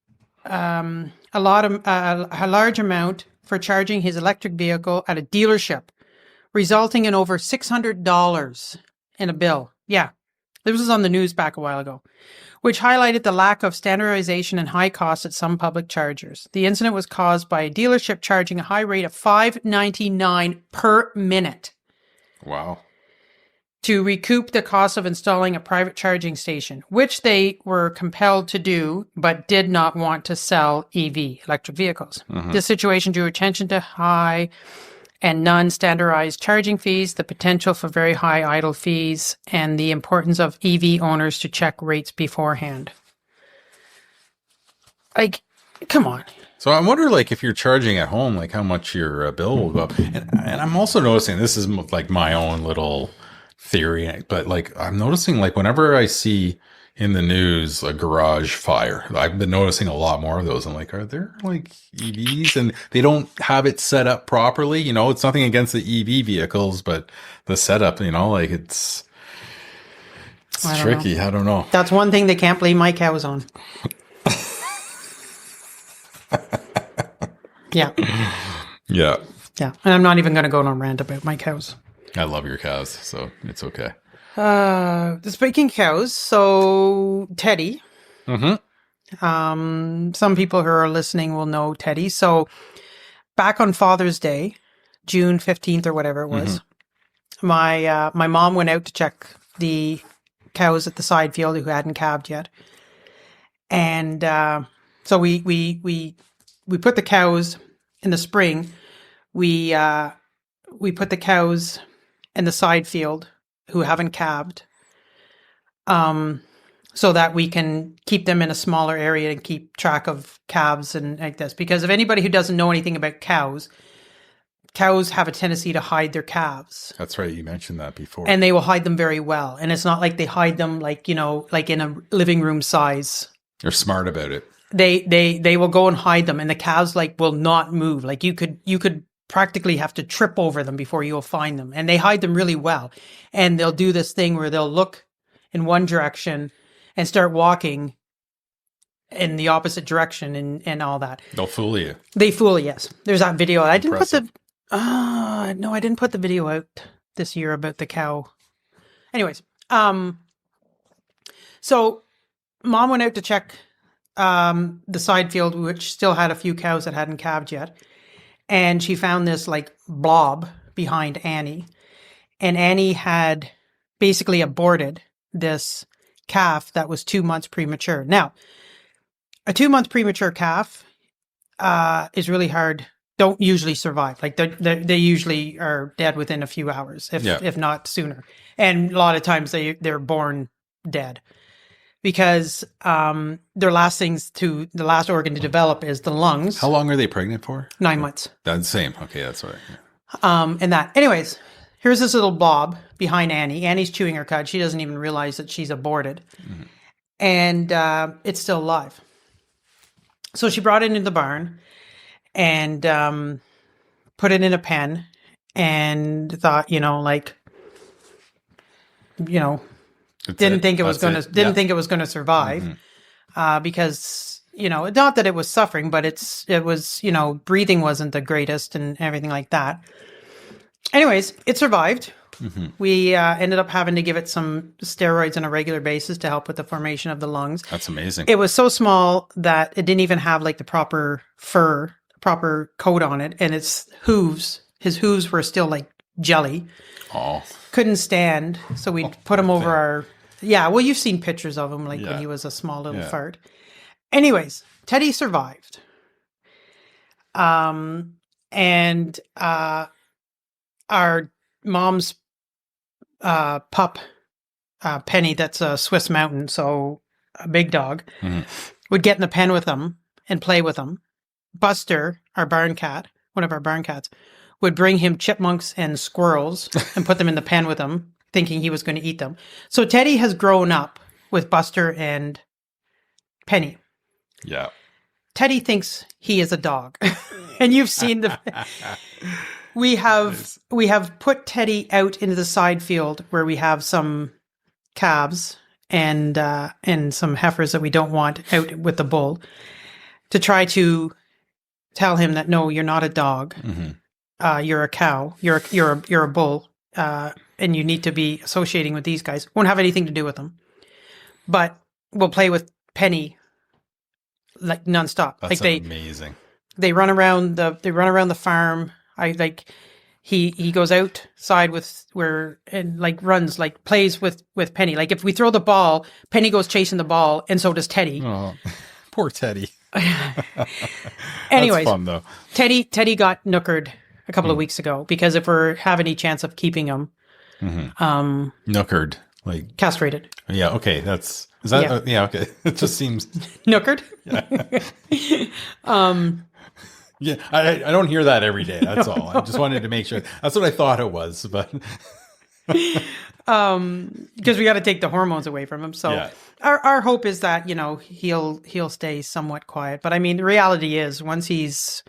S1: a large amount for charging his electric vehicle at a dealership, resulting in over $600 in a bill. Yeah, this was on the news back a while ago, which highlighted the lack of standardization and high costs at some public chargers. The incident was caused by a dealership charging a high rate of $5.99 per minute.
S2: Wow.
S1: To recoup the cost of installing a private charging station, which they were compelled to do, but did not want to sell EV, electric vehicles. This situation drew attention to high and non-standardized charging fees, the potential for very high idle fees, and the importance of EV owners to check rates beforehand. Like, come on.
S2: So I wonder, like, if you're charging at home, like how much your bill will go up. And I'm also noticing, this is like my own little theory, but like I'm noticing, like whenever I see in the news a garage fire, I've been noticing a lot more of those. I'm like, are there like EVs and they don't have it set up properly? It's nothing against the EV vehicles, but the setup, like it's tricky. I don't know.
S1: That's one thing they can't blame my cows on. Yeah.
S2: Yeah.
S1: Yeah. And I'm not even going to go on a rant about my cows.
S2: I love your cows, so it's okay.
S1: Speaking cows, so Teddy. Some people who are listening will know Teddy. So back on Father's Day, June 15th or whatever it was, my mom went out to check the cows at the side field who hadn't calved yet. And so we put the cows in the spring. We put the cows in the side field who haven't calved, so that we can keep them in a smaller area and keep track of calves and like this. Because if anybody who doesn't know anything about cows have a tendency to hide their calves.
S2: That's right. You mentioned that before.
S1: And they will hide them very well. And it's not like they hide them like in a living room size.
S2: They're smart about it.
S1: They will go and hide them, and the calves will not move. Like you could practically have to trip over them before you'll find them. And they hide them really well. And they'll do this thing where they'll look in one direction and start walking in the opposite direction and all that.
S2: They'll fool you.
S1: They fool, yes. There's that video. I didn't put the video out this year about the cow. Anyways, so Mom went out to check the side field, which still had a few cows that hadn't calved yet. And she found this blob behind Annie. And Annie had basically aborted this calf that was 2 months premature. Now, a 2-month premature calf is really hard. Don't usually survive. They usually are dead within a few hours, if not sooner. And a lot of times they're born dead. Because the last organ to develop is the lungs.
S2: How long are they pregnant for?
S1: 9 months.
S2: That's the same. Okay, that's right.
S1: And that. Anyways, here's this little blob behind Annie. Annie's chewing her cud. She doesn't even realize that she's aborted. Mm-hmm. And it's still alive. So she brought it into the barn and put it in a pen and thought, didn't think it was going to survive, because not that it was suffering, but it was breathing wasn't the greatest and everything like that. Anyways, it survived. We ended up having to give it some steroids on a regular basis to help with the formation of the lungs.
S2: That's amazing.
S1: It was so small that it didn't even have like the proper fur, proper coat on it. And his hooves were still like jelly.
S2: Oh,
S1: Couldn't stand. So we'd put him over our, well, you've seen pictures of him like when he was a small little fart. Anyways, Teddy survived. And our mom's pup, Penny, that's a Swiss Mountain, so a big dog, would get in the pen with him and play with him. Buster, our barn cat, one of our barn cats, would bring him chipmunks and squirrels and put them in the pen with him, thinking he was going to eat them. So Teddy has grown up with Buster and Penny.
S2: Yeah.
S1: Teddy thinks he is a dog. And you've seen we have put Teddy out into the side field where we have some calves and some heifers that we don't want out with the bull, to try to tell him that no, you're not a dog. You're a cow. You're a bull. And you need to be associating with these guys. Won't have anything to do with them. But we'll play with Penny like nonstop.
S2: That's
S1: like
S2: amazing.
S1: They run around the farm. He goes outside plays with Penny. Like if we throw the ball, Penny goes chasing the ball, and so does Teddy.
S2: Oh, poor Teddy.
S1: Anyways,
S2: that's fun though.
S1: Teddy got nookered a couple of weeks ago because if we have any chance of keeping him,
S2: nookered, like
S1: castrated.
S2: Yeah. Okay. Is that? Okay. It just seems
S1: nookered.
S2: Yeah, I don't hear that every day. That's all. I just wanted to make sure. That's what I thought it was, but
S1: because we got to take the hormones away from him. So our hope is that he'll stay somewhat quiet. But I mean, the reality is once he's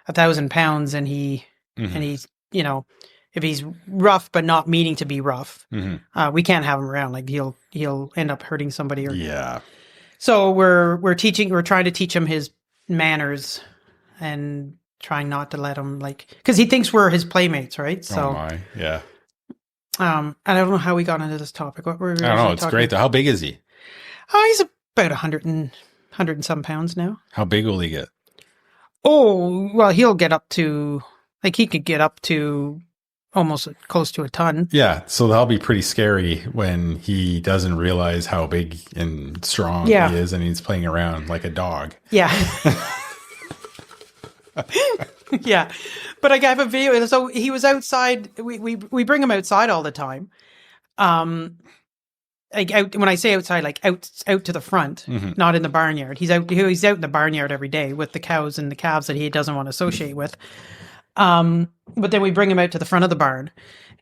S1: 1,000 pounds and he's if he's rough but not meaning to be rough, we can't have him around. Like he'll end up hurting somebody. So we're trying to teach him his manners. And trying not to let him because he thinks we're his playmates, right? So,
S2: oh my, yeah.
S1: And I don't know how we got into this topic. What were we?
S2: I don't know. It's great though. How big is he?
S1: Oh, he's about 100 and some pounds now.
S2: How big will he get?
S1: Oh, well, he'll get up to he could get up to almost close to a ton.
S2: Yeah, so that'll be pretty scary when he doesn't realize how big and strong he is, and he's playing around like a dog.
S1: Yeah. Yeah, but I have a video. So he was outside. We bring him outside all the time. Like out, when I say outside, like out to the front, not in the barnyard. He's out in the barnyard every day with the cows and the calves that he doesn't want to associate with. But then we bring him out to the front of the barn,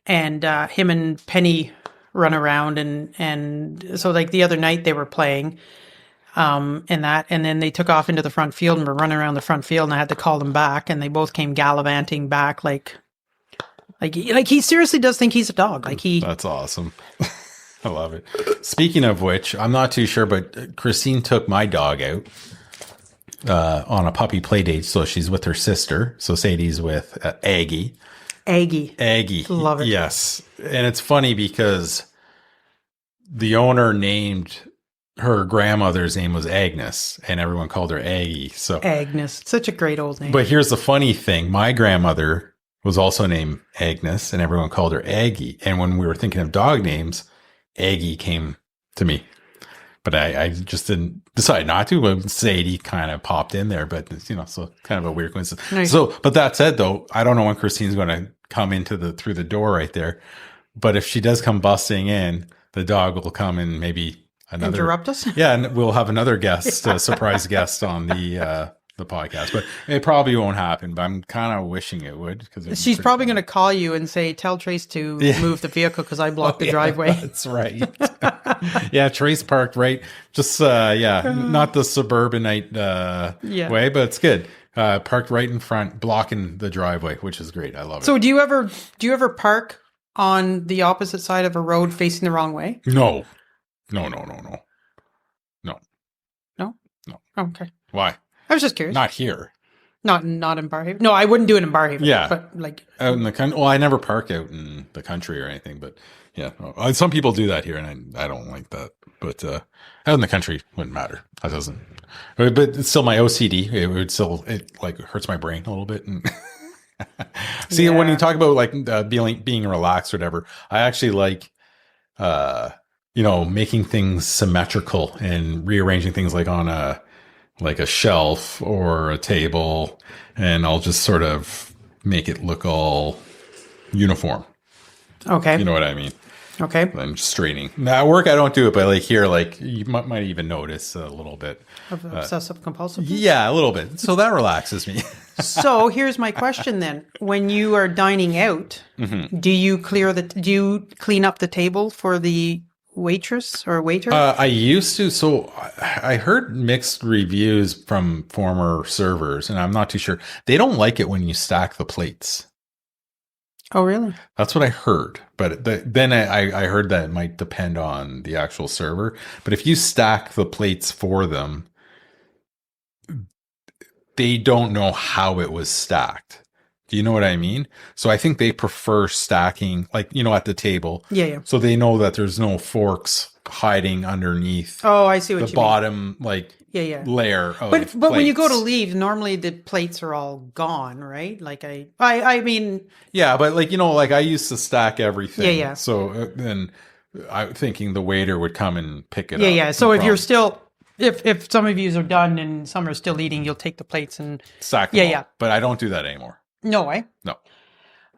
S1: and him and Penny run around, and so like the other night they were playing. And then they took off into the front field and were running around the front field, and I had to call them back, and they both came gallivanting back like he seriously does think he's a dog.
S2: That's awesome. I love it. Speaking of which, I'm not too sure, but Christine took my dog out on a puppy play date. So she's with her sister. So Sadie's with Aggie. Aggie.
S1: Love it.
S2: Yes. And it's funny because the owner named her grandmother's name was Agnes, and everyone called her Aggie. So
S1: Agnes, such a great old name.
S2: But here's the funny thing: my grandmother was also named Agnes, and everyone called her Aggie. And when we were thinking of dog names, Aggie came to me. But I just didn't decide not to. But Sadie kind of popped in there, but so kind of a weird coincidence. Nice. So, but that said, though, I don't know when Christine's going to come through the door right there. But if she does come busting in, the dog will come and maybe
S1: interrupt us.
S2: Yeah, and we'll have another guest, a surprise guest on the podcast. But it probably won't happen. But I'm kind of wishing it would, because
S1: she's probably going to call you and say, "Tell Trace to move the vehicle because I blocked the driveway."
S2: That's right. Yeah, Trace parked right, just not the suburbanite way, but it's good. Parked right in front, blocking the driveway, which is great. I love it.
S1: So do you ever park on the opposite side of a road facing the wrong way?
S2: No.
S1: No? Okay.
S2: Why?
S1: I was just curious.
S2: Not here.
S1: Not in Barhaven. No, I wouldn't do it in Barhaven.
S2: Yeah.
S1: But like
S2: Out in the country. Well, I never park out in the country or anything, but yeah, some people do that here, and I don't like that. But out in the country wouldn't matter. That doesn't. But it's still my OCD. It would still like hurts my brain a little bit. And see, when you talk about like being relaxed or whatever, I actually like making things symmetrical and rearranging things like on a shelf or a table, and I'll just sort of make it look all uniform.
S1: Okay.
S2: You know what I mean?
S1: Okay.
S2: I'm just straightening. Now at work, I don't do it, but like here, like you might even notice a little bit.
S1: Of obsessive compulsive?
S2: Yeah, a little bit. So that relaxes me.
S1: So here's my question then. When you are dining out, do you clean up the table for the waitress or waiter?
S2: I used to. So I heard mixed reviews from former servers, and I'm not too sure. They don't like it when you stack the plates.
S1: Oh, really?
S2: That's what I heard. But then I heard that it might depend on the actual server. But if you stack the plates for them, they don't know how it was stacked. Do you know what I mean? So I think they prefer stacking, like, at the table.
S1: Yeah.
S2: So they know that there's no forks hiding underneath.
S1: Oh, I see what you mean.
S2: The bottom, like, layer of
S1: But
S2: plates.
S1: when you go to leave, normally the plates are all gone, right? Like I mean.
S2: Yeah, but like I used to stack everything.
S1: Yeah.
S2: So then I'm thinking the waiter would come and pick it up.
S1: Yeah. So if you're still, if some of you are done and some are still eating, you'll take the plates and
S2: stack them. Yeah. But I don't do that anymore.
S1: No way.
S2: No.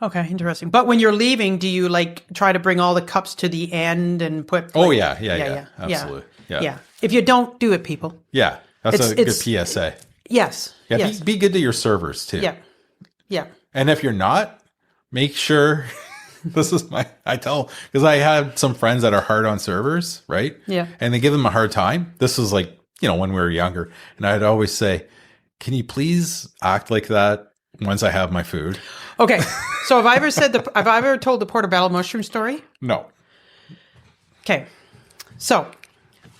S1: Okay, interesting. But when you're leaving, do you like try to bring all the cups to the end and put?
S2: Like, yeah. Absolutely. Yeah.
S1: If you don't, do it, people.
S2: Yeah, that's a good PSA.
S1: Yes.
S2: Yeah.
S1: Yes.
S2: Be good to your servers too.
S1: Yeah.
S2: And if you're not, make sure. This is because I had some friends that are hard on servers, right?
S1: Yeah.
S2: And they give them a hard time. This was like when we were younger, and I'd always say, "Can you please act like that?" Once I have my food.
S1: Okay. So have I ever told the portobello mushroom story?
S2: No.
S1: Okay. So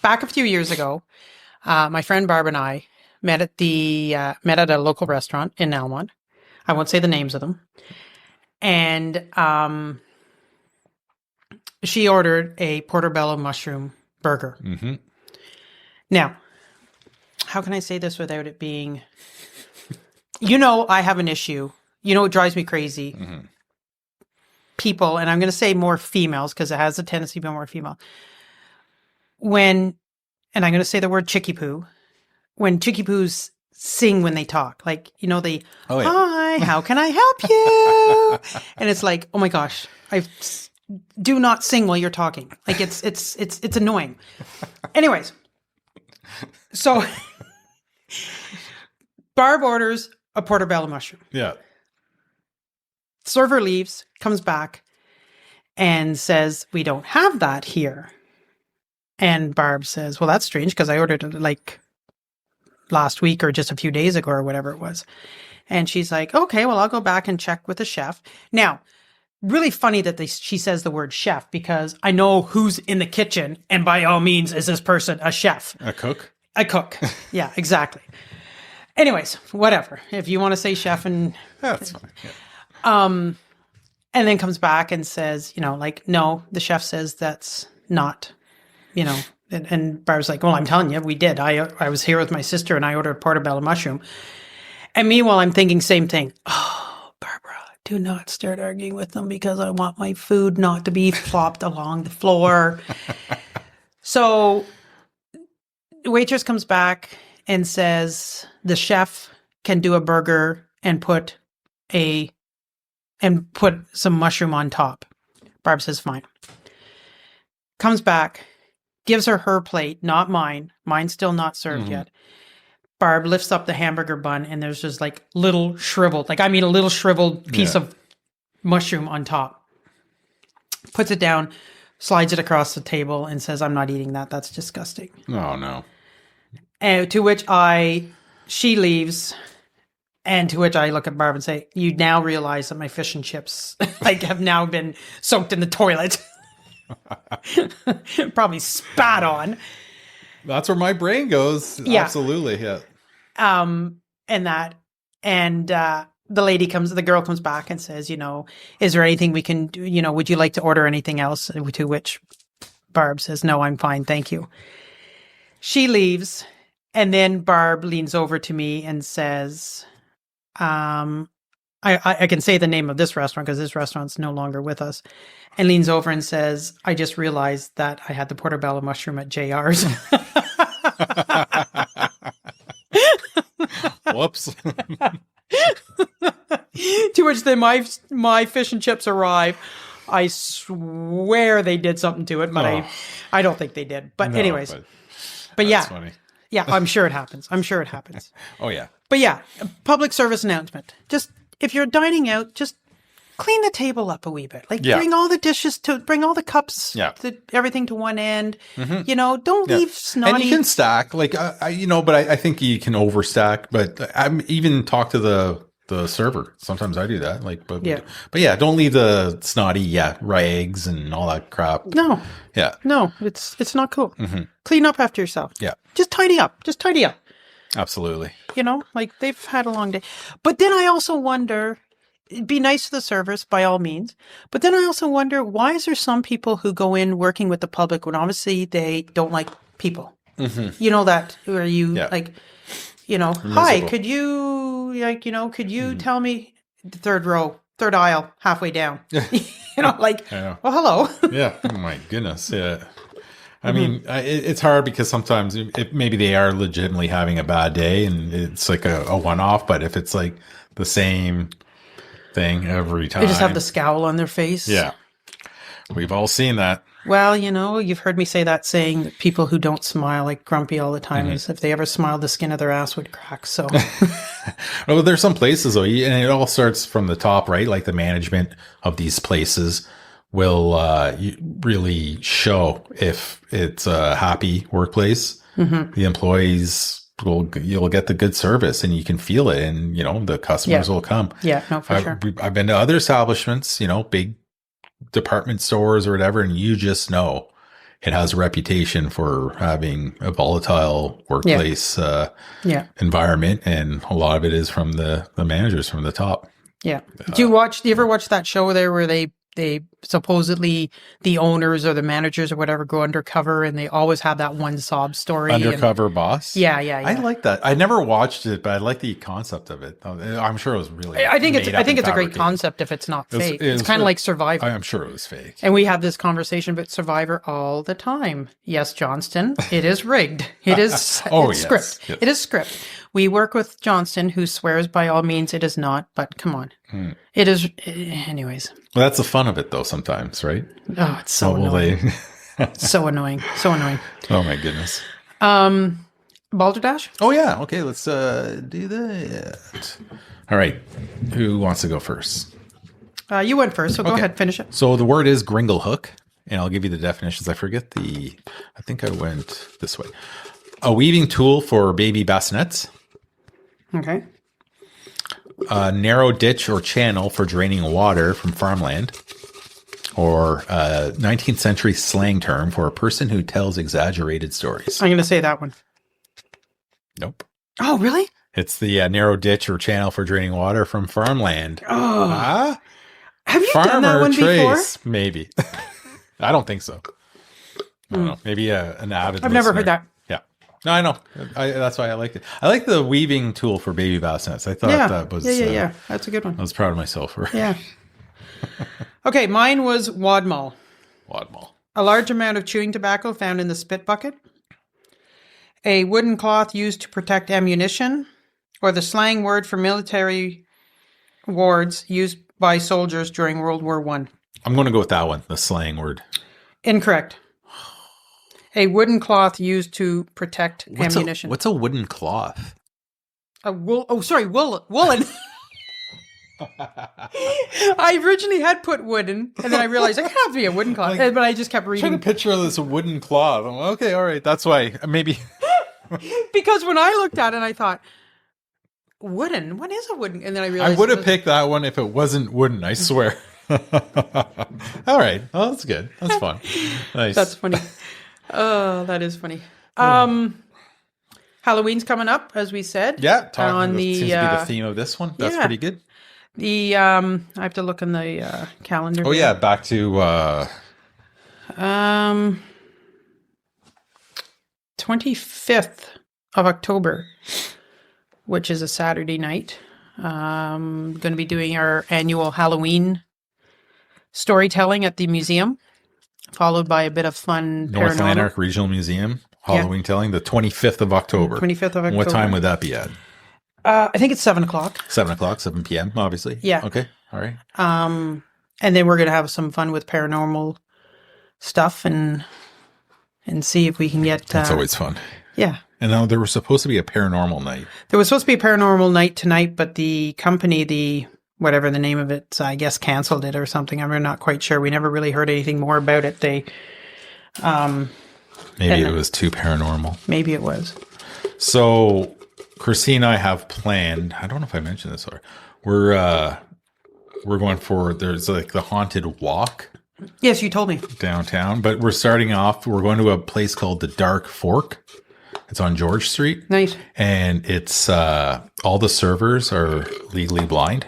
S1: back a few years ago, my friend Barb and I met at a local restaurant in Almont. I won't say the names of them. And she ordered a portobello mushroom burger. Mm-hmm. Now, how can I say this without it being... I have an issue. It drives me crazy. Mm-hmm. People, and I'm going to say more females because it has a tendency to be more female. And I'm going to say the word chicky poo. When chicky poos sing when they talk, like, hi, how can I help you? And it's like, oh my gosh, do not sing while you're talking. Like it's annoying. Anyways, so Barb orders a portobello mushroom.
S2: Yeah.
S1: Server leaves, comes back, and says, we don't have that here. And Barb says, well, that's strange because I ordered it like last week or just a few days ago or whatever it was. And she's like, okay, well, I'll go back and check with the chef. Now, really funny that she says the word chef because I know who's in the kitchen. And by all means, is this person a chef?
S2: A cook?
S1: A cook. Yeah, exactly. Anyways, whatever. If you want to say chef and...
S2: That's fine. Yeah.
S1: And then comes back and says, no, the chef says that's not, and Barb's like, well, I'm telling you, we did. I was here with my sister and I ordered portobello mushroom. And meanwhile, I'm thinking same thing. Oh, Barbara, do not start arguing with them because I want my food not to be flopped along the floor. So the waitress comes back and says the chef can do a burger and put some mushroom on top. Barb says, fine. Comes back, gives her plate, not mine. Mine's still not served yet. Barb lifts up the hamburger bun and there's just like a little shriveled piece of mushroom on top. Puts it down, slides it across the table and says, I'm not eating that. That's disgusting.
S2: Oh, no.
S1: And to which she leaves, and to which I look at Barb and say, you now realize that my fish and chips have now been soaked in the toilet. Probably spat on.
S2: That's where my brain goes.
S1: Yeah.
S2: Absolutely, yeah.
S1: And that And the girl comes back and says, is there anything we can do? Would you like to order anything else? To which Barb says, no, I'm fine. Thank you. She leaves. And then Barb leans over to me and says, I can say the name of this restaurant because this restaurant's no longer with us, and leans over and says, I just realized that I had the portobello mushroom at JR's.
S2: Whoops.
S1: To which then my fish and chips arrive. I swear they did something to it, but I don't think they did. But anyways, but yeah,
S2: funny.
S1: Yeah, I'm sure it happens.
S2: Oh yeah.
S1: But yeah, a public service announcement. Just if you're dining out, just clean the table up a wee bit. Like bring all the dishes bring all the cups, everything to one end. Mm-hmm. Don't leave snotty.
S2: And you can stack, like but I think you can overstack. But I'm even talk to the server. Sometimes I do that. But yeah, don't leave the snotty rags and all that crap.
S1: No.
S2: Yeah.
S1: No, it's not cool. Mm-hmm. Clean up after yourself.
S2: Yeah.
S1: Just tidy up.
S2: Absolutely.
S1: They've had a long day. But then I also wonder, be nice to the servers by all means. But then I also wonder, why is there some people who go in working with the public when obviously they don't like people? Mm-hmm. You know that, where you hi, could you tell me the third row, third aisle, halfway down? Well, hello.
S2: Yeah. Oh my goodness. Yeah. I mean, it's hard because sometimes maybe they are legitimately having a bad day and it's like a one-off. But if it's like the same thing every time,
S1: they just have the scowl on their face.
S2: Yeah, we've all seen that.
S1: Well, you've heard me say that saying that people who don't smile, like grumpy all the time, is if they ever smiled, the skin of their ass would crack. So,
S2: well, there's some places though, and it all starts from the top, right? Like the management of these places will really show if it's a happy workplace. Mm-hmm. The employees you'll get the good service and you can feel it, and the customers will come.
S1: Yeah, no, for sure.
S2: I've been to other establishments, big department stores or whatever, and you just know it has a reputation for having a volatile workplace environment, and a lot of it is from the managers from the top. Yeah.
S1: Do you ever watch that show there where they supposedly the owners or the managers or whatever go undercover and they always have that one sob story?
S2: Undercover boss?
S1: Yeah.
S2: I like that. I never watched it, but I like the concept of it. I'm sure it was really
S1: I think it's a great concept if it's not fake. It's kind of like Survivor.
S2: I'm sure it was fake.
S1: And we have this conversation about Survivor all the time. Yes, Johnston, it is rigged. It is script. Yes. It is script. We work with Johnston, who swears by all means it is not, but come on. It is, anyways.
S2: Well, that's the fun of it, though, sometimes, right?
S1: Oh, it's so annoying. So annoying.
S2: Oh, my goodness.
S1: Balderdash?
S2: Oh, yeah. Okay, let's do that. All right. Who wants to go first?
S1: You went first, so go ahead, finish it.
S2: So the word is gringlehook, and I'll give you the definitions. I think I went this way. A weaving tool for baby bassinets.
S1: Okay.
S2: A narrow ditch or channel for draining water from farmland. Or a 19th century slang term for a person who tells exaggerated stories.
S1: I'm going to say that one.
S2: Nope.
S1: Oh, really?
S2: It's the narrow ditch or channel for draining water from farmland.
S1: Oh. Have you done that one before?
S2: Maybe. I don't think so. I don't know. Maybe an avid
S1: I've never heard that.
S2: No, I know. That's why I liked it. I like the weaving tool for baby bassinets. I thought that was...
S1: Yeah. That's a good one.
S2: I was proud of myself for it.
S1: Yeah. Okay, mine was wadmal. A large amount of chewing tobacco found in the spit bucket. A wooden cloth used to protect ammunition. Or the slang word for military wards used by soldiers during World War I.
S2: I'm going to go with that one, the slang word.
S1: Incorrect. A wooden cloth used to protect ammunition.
S2: What's a wooden cloth?
S1: Woolen. I originally had put wooden, and then I realized it can't be a wooden cloth, but I just kept reading.
S2: I'm trying to picture this wooden cloth. I'm like, okay, all right, that's why. Maybe.
S1: Because when I looked at it, I thought, wooden? What is a wooden? And then I realized...
S2: I would have picked that one if it wasn't wooden, I swear. All right. Oh, that's good. That's fun. Nice.
S1: That's funny. Oh, that is funny. Halloween's coming up, as we said.
S2: Yeah,
S1: on
S2: seems to be the theme of this one. That's pretty good.
S1: I have to look in the calendar.
S2: Oh
S1: here.
S2: yeah, back to
S1: 25th of October, which is a Saturday night. Going to be doing our annual Halloween storytelling at the museum, followed by a bit of fun
S2: North
S1: paranormal.
S2: Lanark Regional Museum Halloween telling, the 25th of October.
S1: 25th of October.
S2: What time would that be at?
S1: I think it's 7 o'clock.
S2: 7 o'clock, 7 p.m. Obviously.
S1: Yeah.
S2: Okay. All right.
S1: And then we're going to have some fun with paranormal stuff and see if we can get.
S2: That's always fun.
S1: Yeah.
S2: And now there was supposed to be a paranormal night.
S1: There was supposed to be a paranormal night tonight, but the company, whatever the name of it, I guess canceled it or something. I'm not quite sure. We never really heard anything more about it.
S2: Maybe it was too paranormal.
S1: Maybe it was.
S2: So Christine and I have planned, I don't know if I mentioned this, or we're going for, there's like the haunted walk.
S1: Yes, you told me.
S2: Downtown, but we're starting off, we're going to a place called the Dark Fork. It's on George Street.
S1: Nice.
S2: And it's, all the servers are legally blind.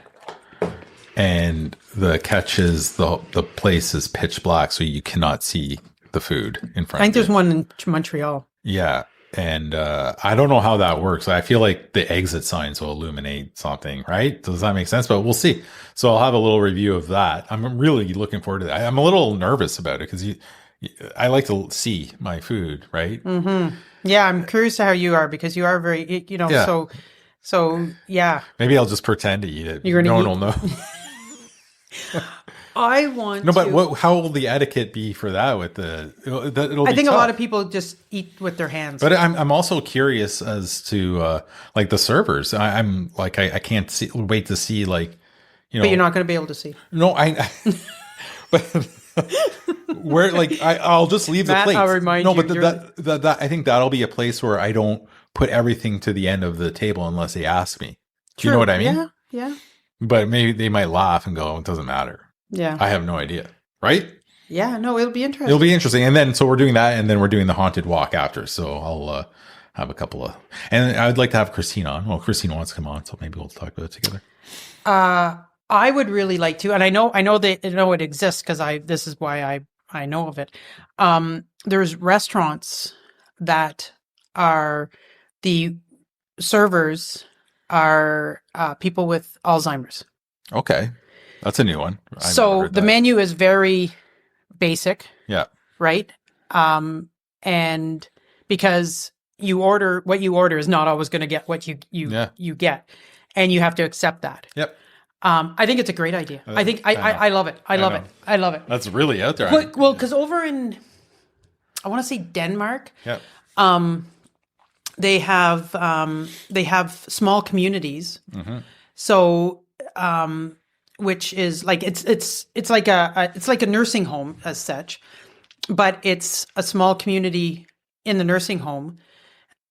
S2: And the catch is the place is pitch black, so you cannot see the food in front of you.
S1: I think there's one in Montreal.
S2: Yeah. And I don't know how that works. I feel like the exit signs will illuminate something, right? Does that make sense? But we'll see. So I'll have a little review of that. I'm really looking forward to that. I'm a little nervous about it because I like to see my food, right?
S1: Mm-hmm. Yeah, I'm curious to how you are because you are very, so yeah.
S2: Maybe I'll just pretend to eat it. No one will know.
S1: I want
S2: but how will the etiquette be for that with
S1: I think a lot of people just eat with their hands.
S2: But I'm also curious as to like the servers. I'm like I can't wait to see like
S1: But you're not going to be able to see.
S2: No, but where like I'll just leave the plate.
S1: I'll remind you.
S2: But that I think that'll be a place where I don't put everything to the end of the table unless they ask me. Do you know what I mean?
S1: Yeah.
S2: But maybe they might laugh and go, "It doesn't matter."
S1: Yeah.
S2: I have no idea. Right?
S1: Yeah, no, it'll be interesting.
S2: It'll be interesting. And then, so we're doing that, and then we're doing the haunted walk after. So I'll have a couple of, and I'd like to have Christine on. Well, Christine wants to come on, so maybe we'll talk about it together.
S1: I would really like to, and I know it exists because this is why I know of it. There's restaurants that are the servers are people with Alzheimer's.
S2: Okay. That's a new one.
S1: So the menu is very basic.
S2: Yeah.
S1: Right. And because what you order is not always going to get what you get, and you have to accept that.
S2: Yep.
S1: I think it's a great idea. I love it. I love it. I love it.
S2: That's really out there.
S1: Well, because over in, I want to say Denmark.
S2: Yeah.
S1: They have small communities.
S2: Mm-hmm.
S1: So, which is like it's like a nursing home as such, but it's a small community in the nursing home.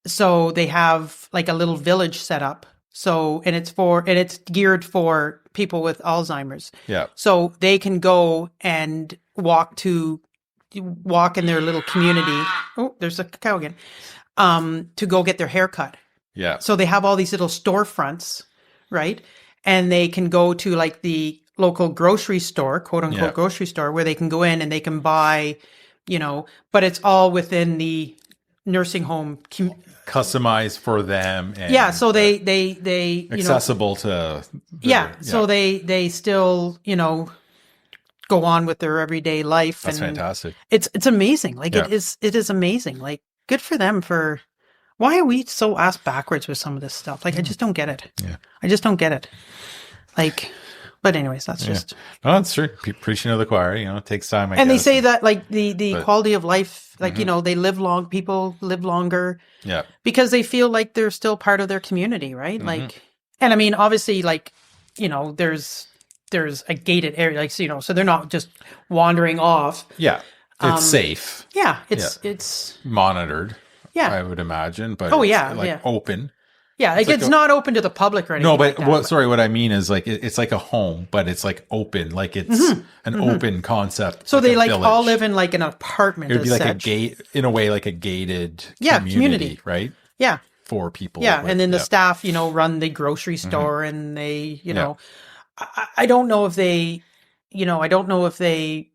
S1: So they have like a little village set up. So and it's geared for people with Alzheimer's.
S2: Yeah.
S1: So they can go and walk in their little community. Oh, there's a cow again. To go get their hair cut.
S2: Yeah.
S1: So they have all these little storefronts, right? And they can go to like the local grocery store, quote unquote grocery store, where they can go in and they can buy, but it's all within the nursing home.
S2: Customized for them. And
S1: so they
S2: accessible to.
S1: So they still, go on with their everyday life.
S2: That's fantastic.
S1: It's amazing. Like it is amazing. Like good for them for. Why are we so ass backwards with some of this stuff? Like, I just don't get it.
S2: Yeah.
S1: I just don't get it. Like, but anyways, that's just.
S2: No, that's true. Preaching to the choir, it takes time. I
S1: guess. They say that like the quality of life, like, they live long, people live longer.
S2: Yeah.
S1: Because they feel like they're still part of their community, right? Mm-hmm. Like, and I mean, obviously, like, there's a gated area, like, so they're not just wandering off.
S2: Yeah. It's safe.
S1: Yeah. It's
S2: monitored.
S1: Yeah,
S2: I would imagine, but open.
S1: Yeah, like it's not open to the public or anything.
S2: No, but what I mean is like it's like a home, but it's like open, like it's an open concept.
S1: So they like all live in like an apartment.
S2: It would be like a gate in a way, like a gated community, right?
S1: Yeah,
S2: 4 people.
S1: Yeah,
S2: with-
S1: and then the
S2: yeah.
S1: staff, run the grocery store, and they, I don't know if they, I don't know if they,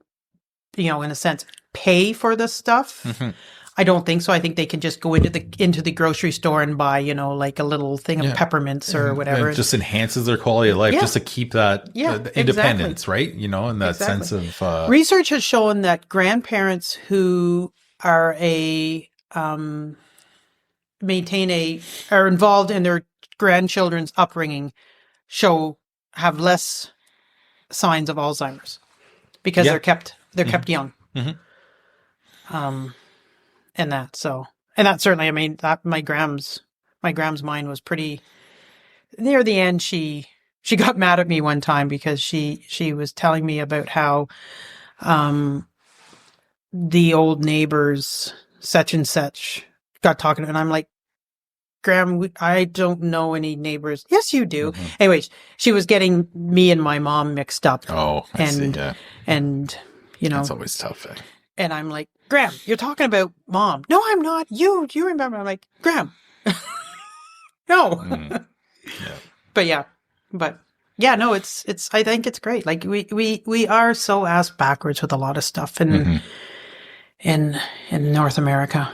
S1: in a sense, pay for this stuff.
S2: Mhm.
S1: I don't think so. I think they can just go into the grocery store and buy, like a little thing of peppermints or whatever.
S2: It just enhances their quality of life
S1: Yeah.
S2: just to keep that independence, right? And that sense of
S1: research has shown that grandparents who are are involved in their grandchildren's upbringing have less signs of Alzheimer's because they're kept young.
S2: Mhm.
S1: And that certainly, I mean, that my grand's mind was pretty near the end. She got mad at me one time because she was telling me about how the old neighbors such and such got talking, and I'm like, Graham, I don't know any neighbors. Yes, you do.
S2: Mhm.
S1: Anyways, she was getting me and my mom mixed up.
S2: Oh, I see. Yeah.
S1: And
S2: That's always tough.
S1: and I'm like, Graham, you're talking about mom. No, I'm not. You remember? I'm like, Graham. No.
S2: Mm. Yeah.
S1: But no, it's I think it's great. Like we are so ass backwards with a lot of stuff in North America,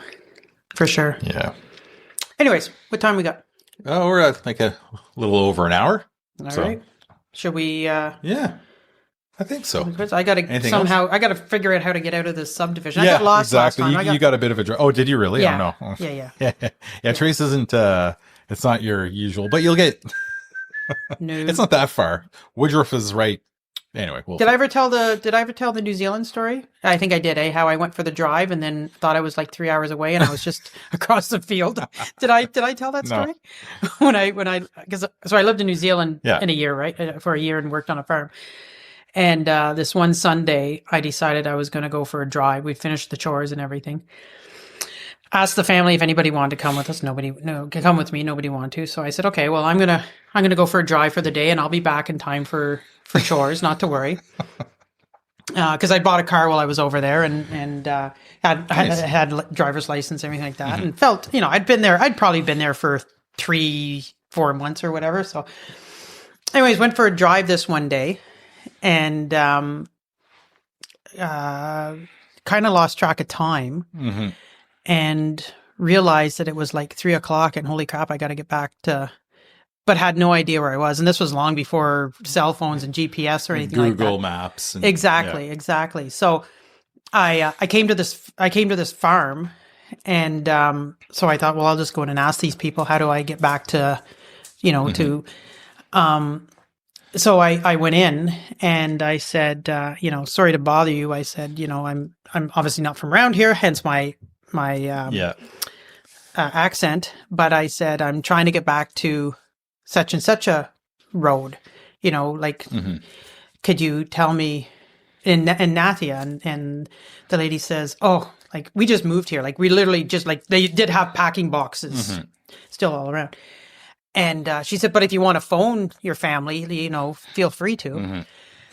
S1: for sure.
S2: Yeah.
S1: Anyways, what time we got?
S2: Oh, we're at like a little over an hour.
S1: All right. Should we
S2: Yeah. I think so.
S1: I gotta figure out how to get out of this subdivision. I got lost
S2: exactly.
S1: last time.
S2: You got a bit of a Oh, did you really?
S1: Yeah.
S2: Oh no.
S1: Yeah.
S2: Yeah. Trace isn't it's not your usual, but you'll get
S1: No.
S2: it's not that far. Woodruff is right. Anyway,
S1: Did I ever tell the New Zealand story? I think I did, how I went for the drive and then thought I was like 3 hours away and I was just across the field. Did I tell that story? No. So I lived in New Zealand in a year, right? For a year, and worked on a farm. And this one Sunday, I decided I was going to go for a drive. We finished the chores and everything. Asked the family if anybody wanted to come with us. Come with me. Nobody wanted to. So I said, okay, well, I'm gonna go for a drive for the day, and I'll be back in time for chores. Not to worry, because I bought a car while I was over there, and had driver's license, everything like that, and felt I'd been there. I'd probably been there for 3-4 months or whatever. So, anyways, went for a drive this one day. And kind of lost track of time and realized that it was like 3:00 and holy crap, I got to get back to, but had no idea where I was. And this was long before cell phones and GPS or anything like that.
S2: Google Maps. And,
S1: exactly. So I came to this farm, and so I thought, well, I'll just go in and ask these people, how do I get back to, to, so I went in and I said, sorry to bother you. I said, I'm obviously not from around here, hence my accent. But I said, I'm trying to get back to such and such a road, could you tell me in Nathia? And the lady says, oh, like we just moved here. Like we literally just they did have packing boxes still all around. And she said, but if you want to phone your family, feel free to.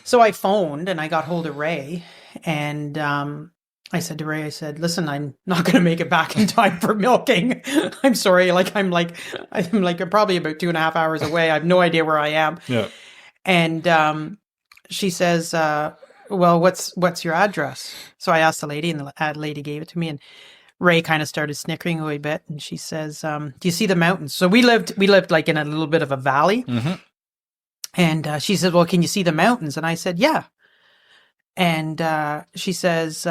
S1: So I phoned and I got hold of Ray. And I said to Ray, listen, I'm not going to make it back in time for milking. I'm sorry. I'm probably about 2.5 hours away. I have no idea where I am.
S2: Yeah.
S1: And she says, well, what's your address? So I asked the lady, and the lady gave it to me. And Ray kind of started snickering a wee bit, and she says, do you see the mountains? So we lived like in a little bit of a valley. And she said, well, can you see the mountains? And I said, yeah. And she says,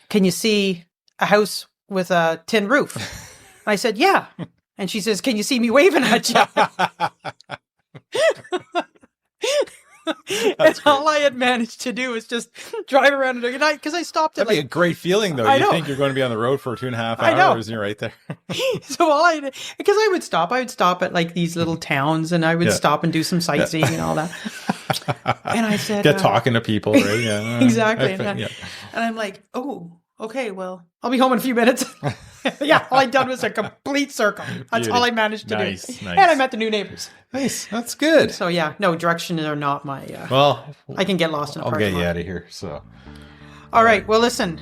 S1: can you see a house with a tin roof? And I said, yeah. And she says, can you see me waving at you? And all I had managed to do was just drive around at night, because I stopped at
S2: That'd be a great feeling, though. You think you're going to be on the road for 2.5 hours and you're right there.
S1: So because I would stop at like these little towns, and I would stop and do some sightseeing and all that. And I said,
S2: get talking to people, right? Yeah,
S1: exactly. And I'm like, oh, okay, well, I'll be home in a few minutes. Yeah, all I'd done was a complete circle. That's all I managed to do. Nice. And I met the new neighbors.
S2: Nice, that's good.
S1: So yeah, no, directions are not my. I can get lost in a parking lot.
S2: I'll get you out of here. So.
S1: All right. Well, listen.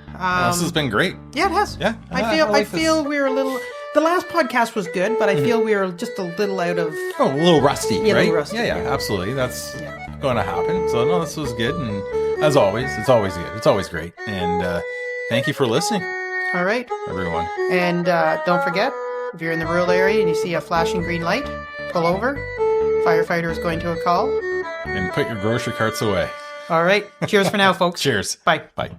S2: This has been great.
S1: Yeah, it has.
S2: Yeah,
S1: I feel we're a little. The last podcast was good, but I feel we were just a little out of...
S2: Oh, a little rusty,
S1: Yeah, a
S2: right?
S1: little rusty.
S2: Yeah, absolutely. That's going to happen. So, no, this was good. And as always, it's always good. It's always great. And thank you for listening,
S1: All right.
S2: everyone.
S1: And don't forget, if you're in the rural area and you see a flashing green light, pull over. Firefighter is going to a call.
S2: And put your grocery carts away.
S1: All right. Cheers for now, folks.
S2: Cheers.
S1: Bye.
S2: Bye.